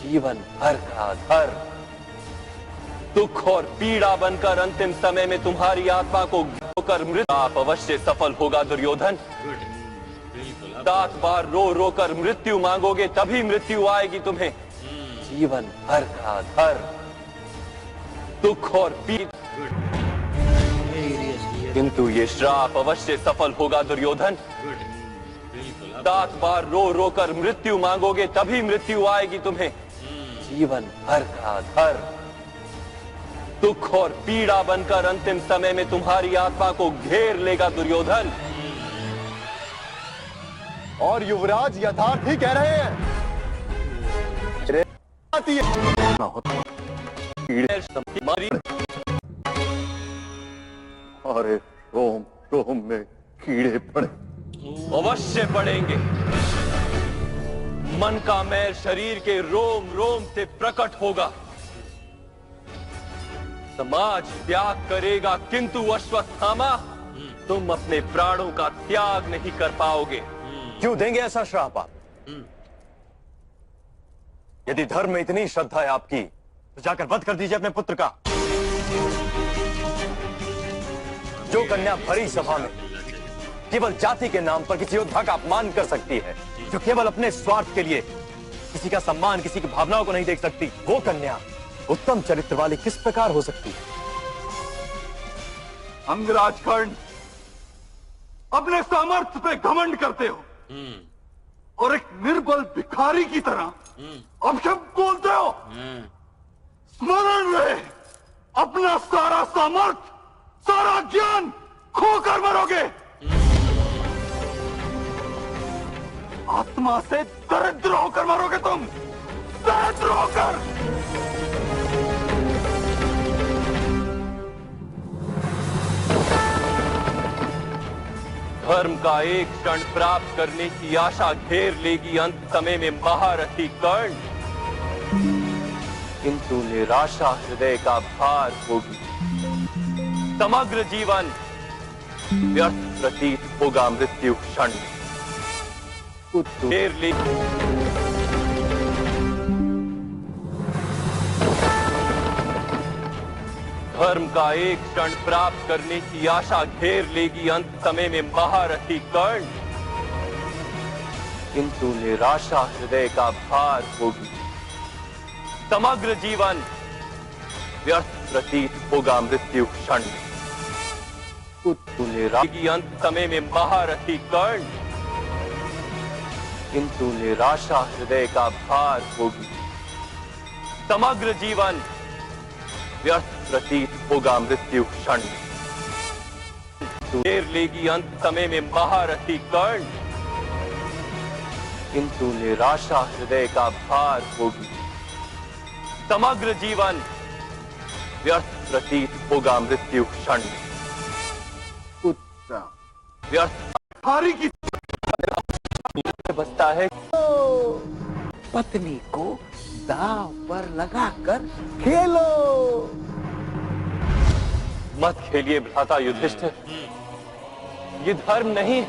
जीवन भर का धर दुख और पीड़ा बनकर अंतिम समय में तुम्हारी आत्मा को कर मृत्यु आप अवश्य सफल होगा दुर्योधन। 7 बार रो रो कर मृत्यु मांगोगे तभी मृत्यु आएगी तुम्हें। जीवन भर का धर दुख और पीड़ा, किंतु ये श्राप अवश्य सफल होगा दुर्योधन। दांत बार रो रो कर मृत्यु मांगोगे तभी मृत्यु आएगी तुम्हें। जीवन भर का धर दुख और पीड़ा बनकर अंतिम समय में तुम्हारी आत्मा को घेर लेगा दुर्योधन। और युवराज यथार्थ ही कह रहे हैं। अरे रोम रोम में कीड़े पड़े। अवश्य पड़ेंगे। मन का मैल शरीर के रोम रोम से प्रकट होगा। समाज त्याग करेगा किंतु अश्वत्थामा तुम अपने प्राणों का त्याग नहीं कर पाओगे। क्यों देंगे ऐसा श्राप आप? यदि धर्म में इतनी श्रद्धा है आपकी तो जाकर वध कर दीजिए अपने पुत्र का। जो कन्या भरी सभा में केवल जाति के नाम पर किसी योद्धा का अपमान कर सकती है, जो केवल अपने स्वार्थ के लिए किसी का सम्मान, किसी की भावनाओं को नहीं देख सकती, वो कन्या उत्तम चरित्र वाली किस प्रकार हो सकती है? अंगराज कर्ण, अपने सामर्थ्य पे घमंड करते हो और एक निर्बल भिखारी की तरह अपशब्द बोलते हो। स्मरण रहे, अपना सारा सामर्थ्य, सारा ज्ञान खोकर मरोगे। आत्मा से दरिद्र होकर मरोगे तुम, दरिद्र होकर। धर्म का एक क्षण प्राप्त करने की आशा घेर लेगी अंत समय में महारथी कर्ण, किंतु निराशा हृदय का भार होगी। समग्र जीवन व्यर्थ प्रतीत होगा मृत्यु क्षण में। घेर लेगी धर्म का एक क्षण प्राप्त करने की आशा घेर लेगी अंत समय में महारथी कर्ण, किंतु निराशा हृदय का भार होगी। समग्र जीवन व्यर्थ प्रतीत होगा मृत्यु क्षण में। अंत समय में महारथी कर्ण, किंतु निराशा हृदय का भार होगी। समग्र जीवन व्यर्थ प्रतीत होगा मृत्यु क्षण में। घेर लेगी अंत समय में महारथी कर्ण, किंतु निराशा हृदय का भार होगी। समग्र जीवन व्यर्थ प्रतीत होगा मृत्यु क्षण में। व्यर्थ हारी की बचता है। पत्नी को दांव पर लगाकर खेलो। मत खेलिए भ्राता युधिष्ठिर, ये धर्म नहीं है।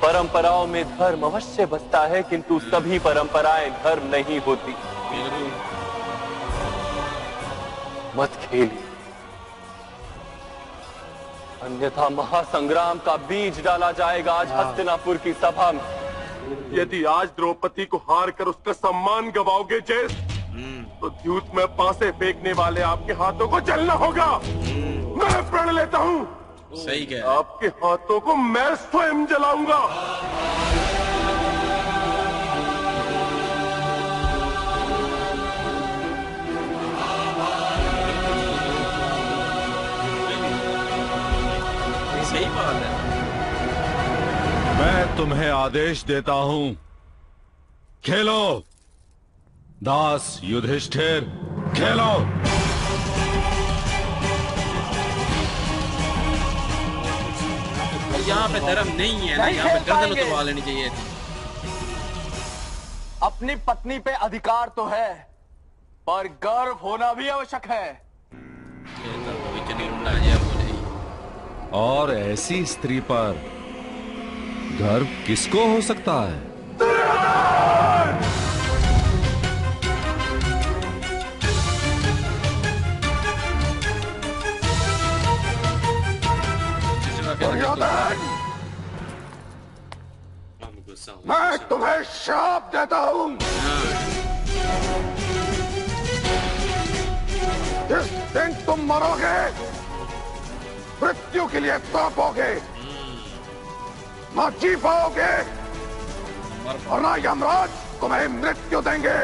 परंपराओं में धर्म अवश्य बचता है, किंतु सभी परंपराएं धर्म नहीं होती। मत खेलिए, अन्यथा महासंग्राम का बीज डाला जाएगा आज हस्तिनापुर की सभा में। यदि आज द्रौपदी को हार कर उसका सम्मान गवाओगे जैस, तो द्यूत में पासे फेंकने वाले आपके हाथों को जलना होगा। मैं प्रण लेता हूँ, सही कह आपके हाथों को मैं स्वयं जलाऊंगा। सही बात है। मैं तुम्हें आदेश देता हूं, खेलो। दास युधिष्ठिर, खेलो। यहाँ पे धर्म नहीं है ना, यहाँ पे गर्दन उतरवा लेनी चाहिए थी। अपनी पत्नी पे अधिकार तो है, पर गर्व होना भी आवश्यक है। और ऐसी स्त्री पर गर्व किसको हो सकता है? मैं तुम्हें श्राप देता हूं। जिस दिन तुम मरोगे, मृत्यु के लिए तड़पोगे, न जी पाओगे, वरना यमराज तुम्हें मृत्यु देंगे।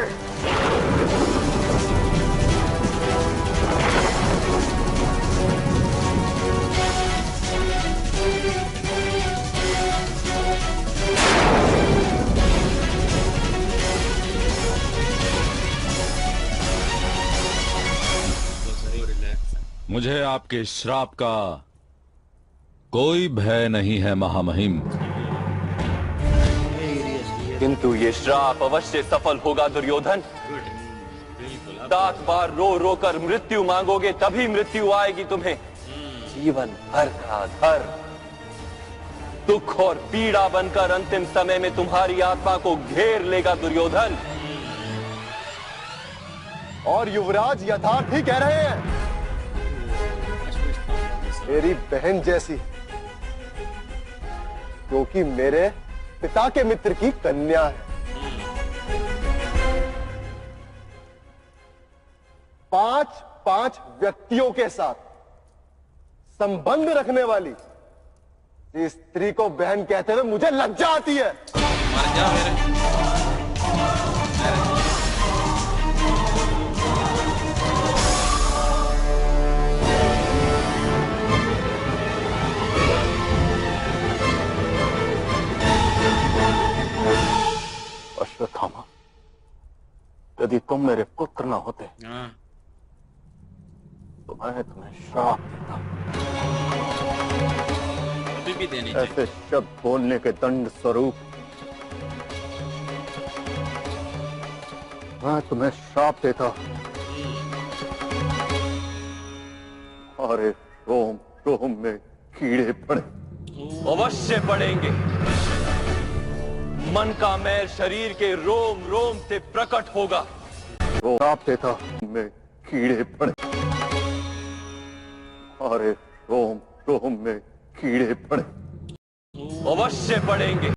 मुझे आपके श्राप का कोई भय नहीं है महामहिम, किंतु ये श्राप अवश्य सफल होगा दुर्योधन। दांत बार रो रो कर मृत्यु मांगोगे तभी मृत्यु आएगी तुम्हें। जीवन भर का धर दुख और पीड़ा बनकर अंतिम समय में तुम्हारी आत्मा को घेर लेगा दुर्योधन। और युवराज यथार्थ ही कह रहे हैं, मेरी बहन जैसी, क्योंकि मेरे पिता के मित्र की कन्या है। 5 व्यक्तियों के साथ संबंध रखने वाली इस स्त्री को बहन कहते हुए मुझे लज्जा आती है। मर जा मेरे। अश्वत्थामा, यदि तुम मेरे पुत्र न होते तो मैं तुम्हें श्राप देता। अभी भी देनी चाहिए। ऐसे शब्द बोलने के दंड स्वरूप मैं तुम्हें श्राप देता। अरे रोम रोम में कीड़े पड़े। अवश्य पड़ेंगे। मन का मैल शरीर के रोम रोम से प्रकट होगा। श्राप देता में कीड़े पड़े। अरे रोम रोम में कीड़े पड़े। अवश्य पड़ेंगे।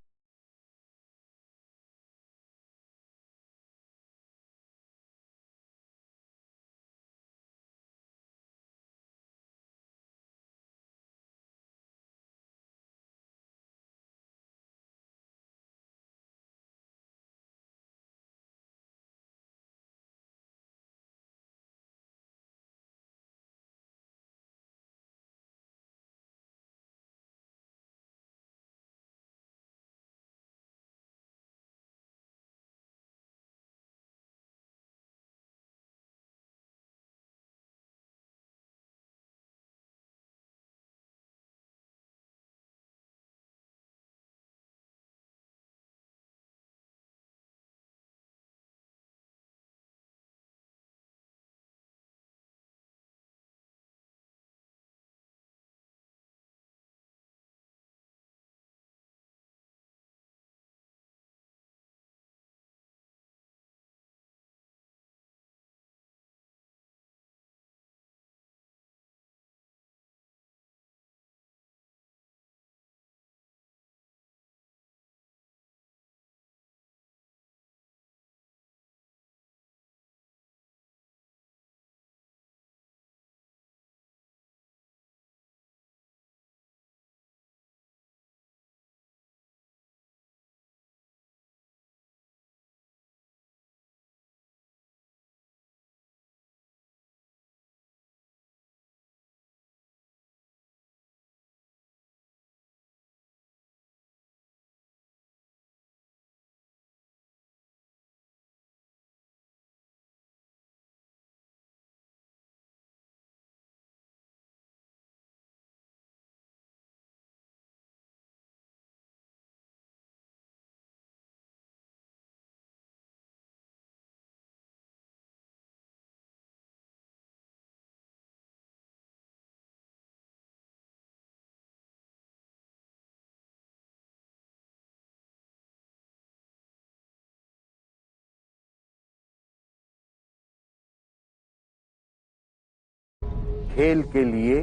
खेल के लिए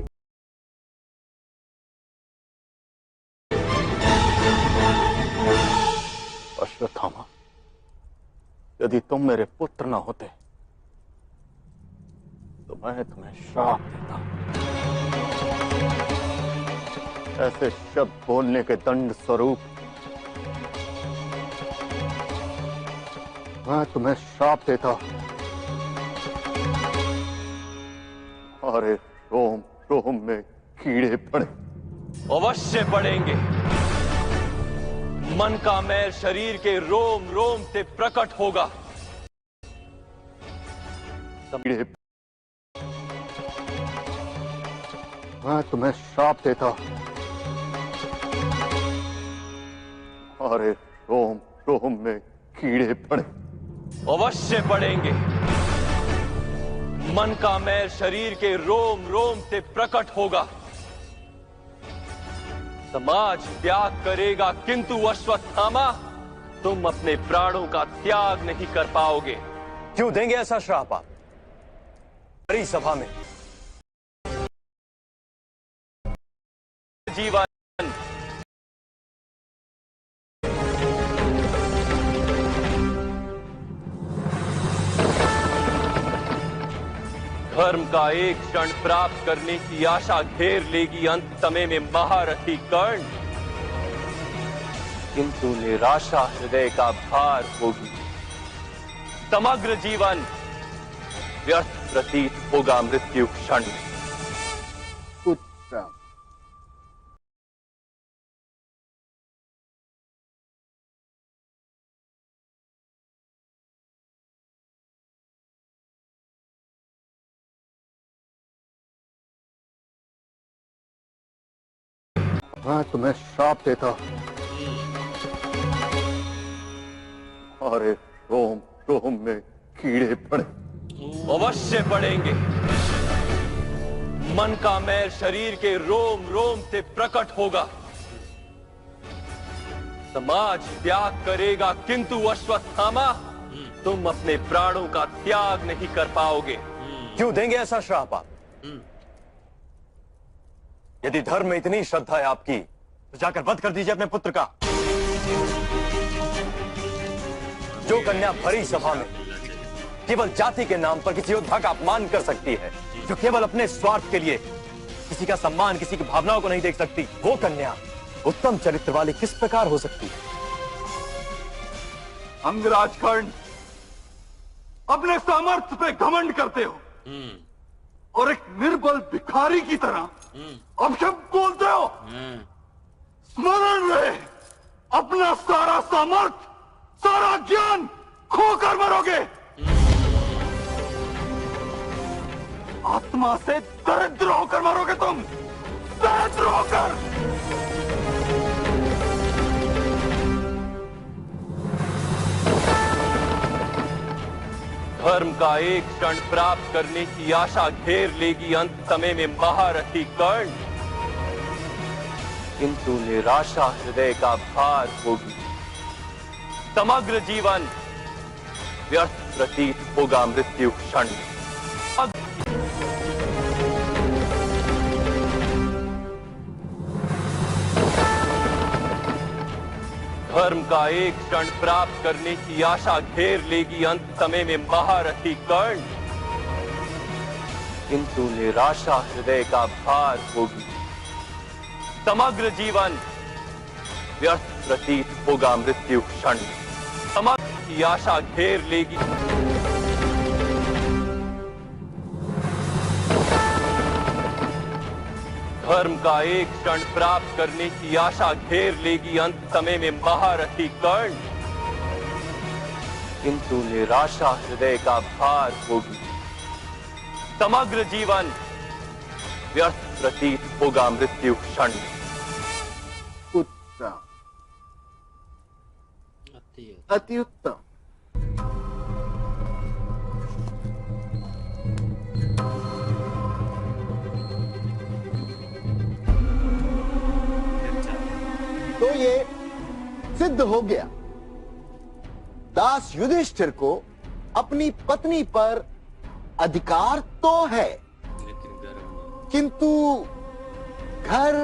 अश्वत्थामा, यदि तुम मेरे पुत्र न होते तो मैं तुम्हें श्राप देता। ऐसे शब्द बोलने के दंड स्वरूप मैं तुम्हें श्राप देता हूं। अरे रोम रोम में कीड़े पड़े। अवश्य पड़ेंगे। मन का मैल शरीर के रोम रोम से प्रकट होगा। मैं तुम्हें श्राप देता हूं। अरे रोम रोम में कीड़े पड़े। अवश्य पड़ेंगे। मन का मैल शरीर के रोम रोम से प्रकट होगा। समाज त्याग करेगा किंतु अश्वत्थामा तुम अपने प्राणों का त्याग नहीं कर पाओगे। क्यों देंगे ऐसा श्राप आप बड़ी सभा में? जीवन धर्म का एक क्षण प्राप्त करने की आशा घेर लेगी अंत समय में महारथी कर्ण, किंतु निराशा हृदय का भार होगी। समग्र जीवन व्यर्थ प्रतीत होगा मृत्यु क्षण में। उत्तम। मैं तुम्हें श्राप देता हूं। अरे रोम रोम में कीड़े पड़े। अवश्य पड़ेंगे। मन का मैल शरीर के रोम रोम से प्रकट होगा। समाज त्याग करेगा किंतु अश्वत्थामा तुम अपने प्राणों का त्याग नहीं कर पाओगे। क्यों देंगे ऐसा श्राप आप? यदि धर्म में इतनी श्रद्धा है आपकी तो जाकर वध कर दीजिए अपने पुत्र का। जो कन्या भरी सभा में केवल जाति के नाम पर किसी योद्धा का अपमान कर सकती है, जो केवल अपने स्वार्थ के लिए किसी का सम्मान, किसी की भावनाओं को नहीं देख सकती, वो कन्या उत्तम चरित्र वाली किस प्रकार हो सकती है? अंगराज कर्ण, अपने सामर्थ्य पे घमंड करते हो और एक निर्बल भिखारी की तरह अपशब्द बोलते हो। स्मरण रहे, अपना सारा सामर्थ्य, सारा ज्ञान खोकर मरोगे। आत्मा से दरिद्र होकर मरोगे तुम, दरिद्र होकर। धर्म का एक क्षण प्राप्त करने की आशा घेर लेगी अंत समय में महारथी कर्ण, किंतु निराशा हृदय का भार होगी। समग्र जीवन व्यर्थ प्रतीत होगा मृत्यु क्षण में। धर्म का एक क्षण प्राप्त करने की आशा घेर लेगी अंत समय में महारथी कर्ण, किंतु निराशा हृदय का भार होगी। समग्र जीवन व्यर्थ प्रतीत होगा मृत्यु क्षण में। समग्र की आशा घेर लेगी। धर्म का एक क्षण प्राप्त करने की आशा घेर लेगी अंत समय में महारथी कर्ण, किंतु निराशा हृदय का भार होगी। समग्र जीवन व्यर्थ प्रतीत होगा मृत्यु क्षण में। उत्तम, अति उत्तम। तो ये सिद्ध हो गया, दास युधिष्ठिर को अपनी पत्नी पर अधिकार तो है, किंतु घर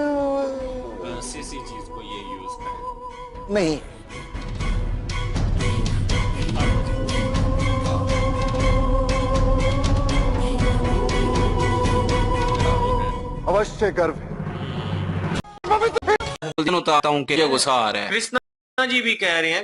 इसी चीज को ये यूज करें नहीं। अवश्य गर्व है। बताता हूँ कि गुस्सा आ रहा है। कृष्णा जी भी कह रहे हैं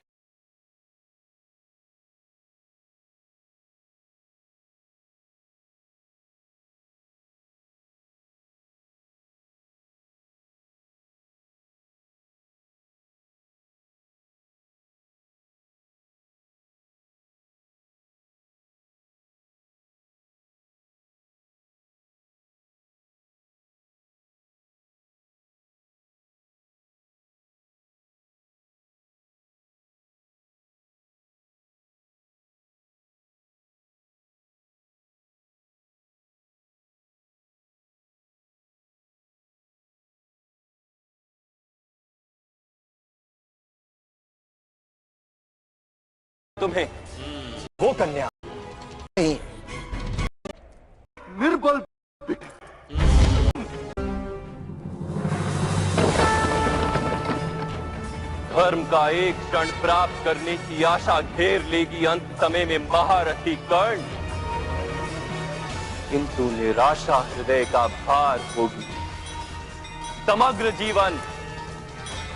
तुम्हें वो कन्या निर्बल धर्म का एक क्षण प्राप्त करने की आशा घेर लेगी अंत समय में महारथी कर्ण, किंतु निराशा हृदय का भार होगी। समग्र जीवन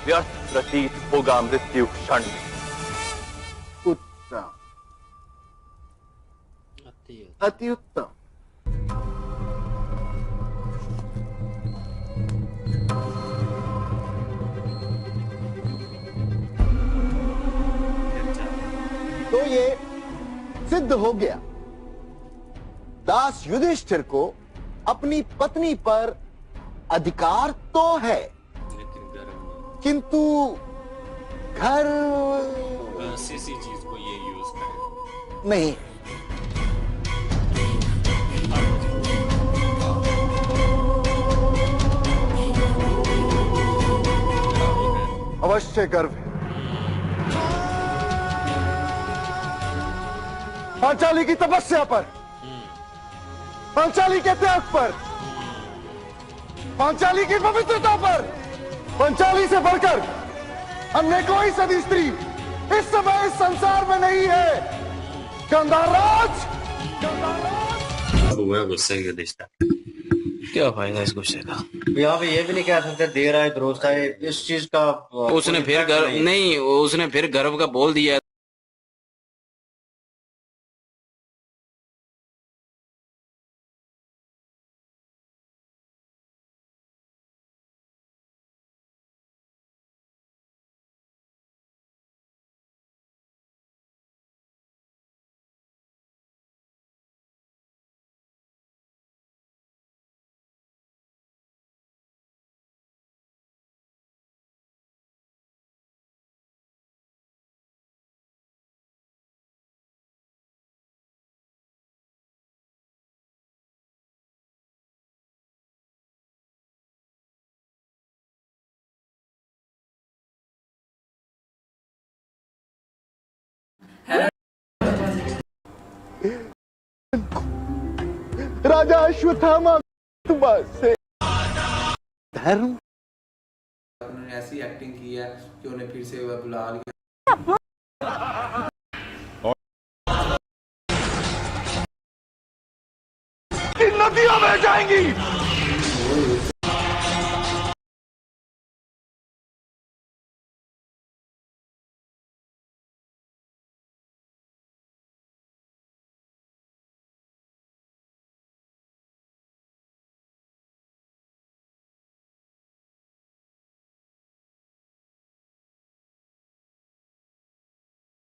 व्यर्थ प्रतीत होगा मृत्यु क्षण में। उत्तम, अति उत्तम। तो ये सिद्ध हो गया, दास युधिष्ठिर को अपनी पत्नी पर अधिकार तो है, किंतु घर बस इसी चीज को ये यूज करें। नहीं। अवश्य गर्व है। पांचाली की तपस्या पर, पांचाली के त्याग पर, पांचाली की पवित्रता पर, पांचाली से बढ़कर अन्य कोई सदी स्त्री इस समय इस संसार में नहीं है। गंधाराज, हुआ गुस्से की रिश्ता, क्या फायदा इस गुस्से का? यहाँ पे ये भी नहीं कह सकते दे रहा है दुरुस्त है इस चीज का। उसने फिर उसने फिर गर्व का बोल दिया। राजा अश्वत्थामा से धर्म, उन्होंने ऐसी एक्टिंग की है कि उन्हें फिर से बुला लिया। नदियां बह जाएंगी।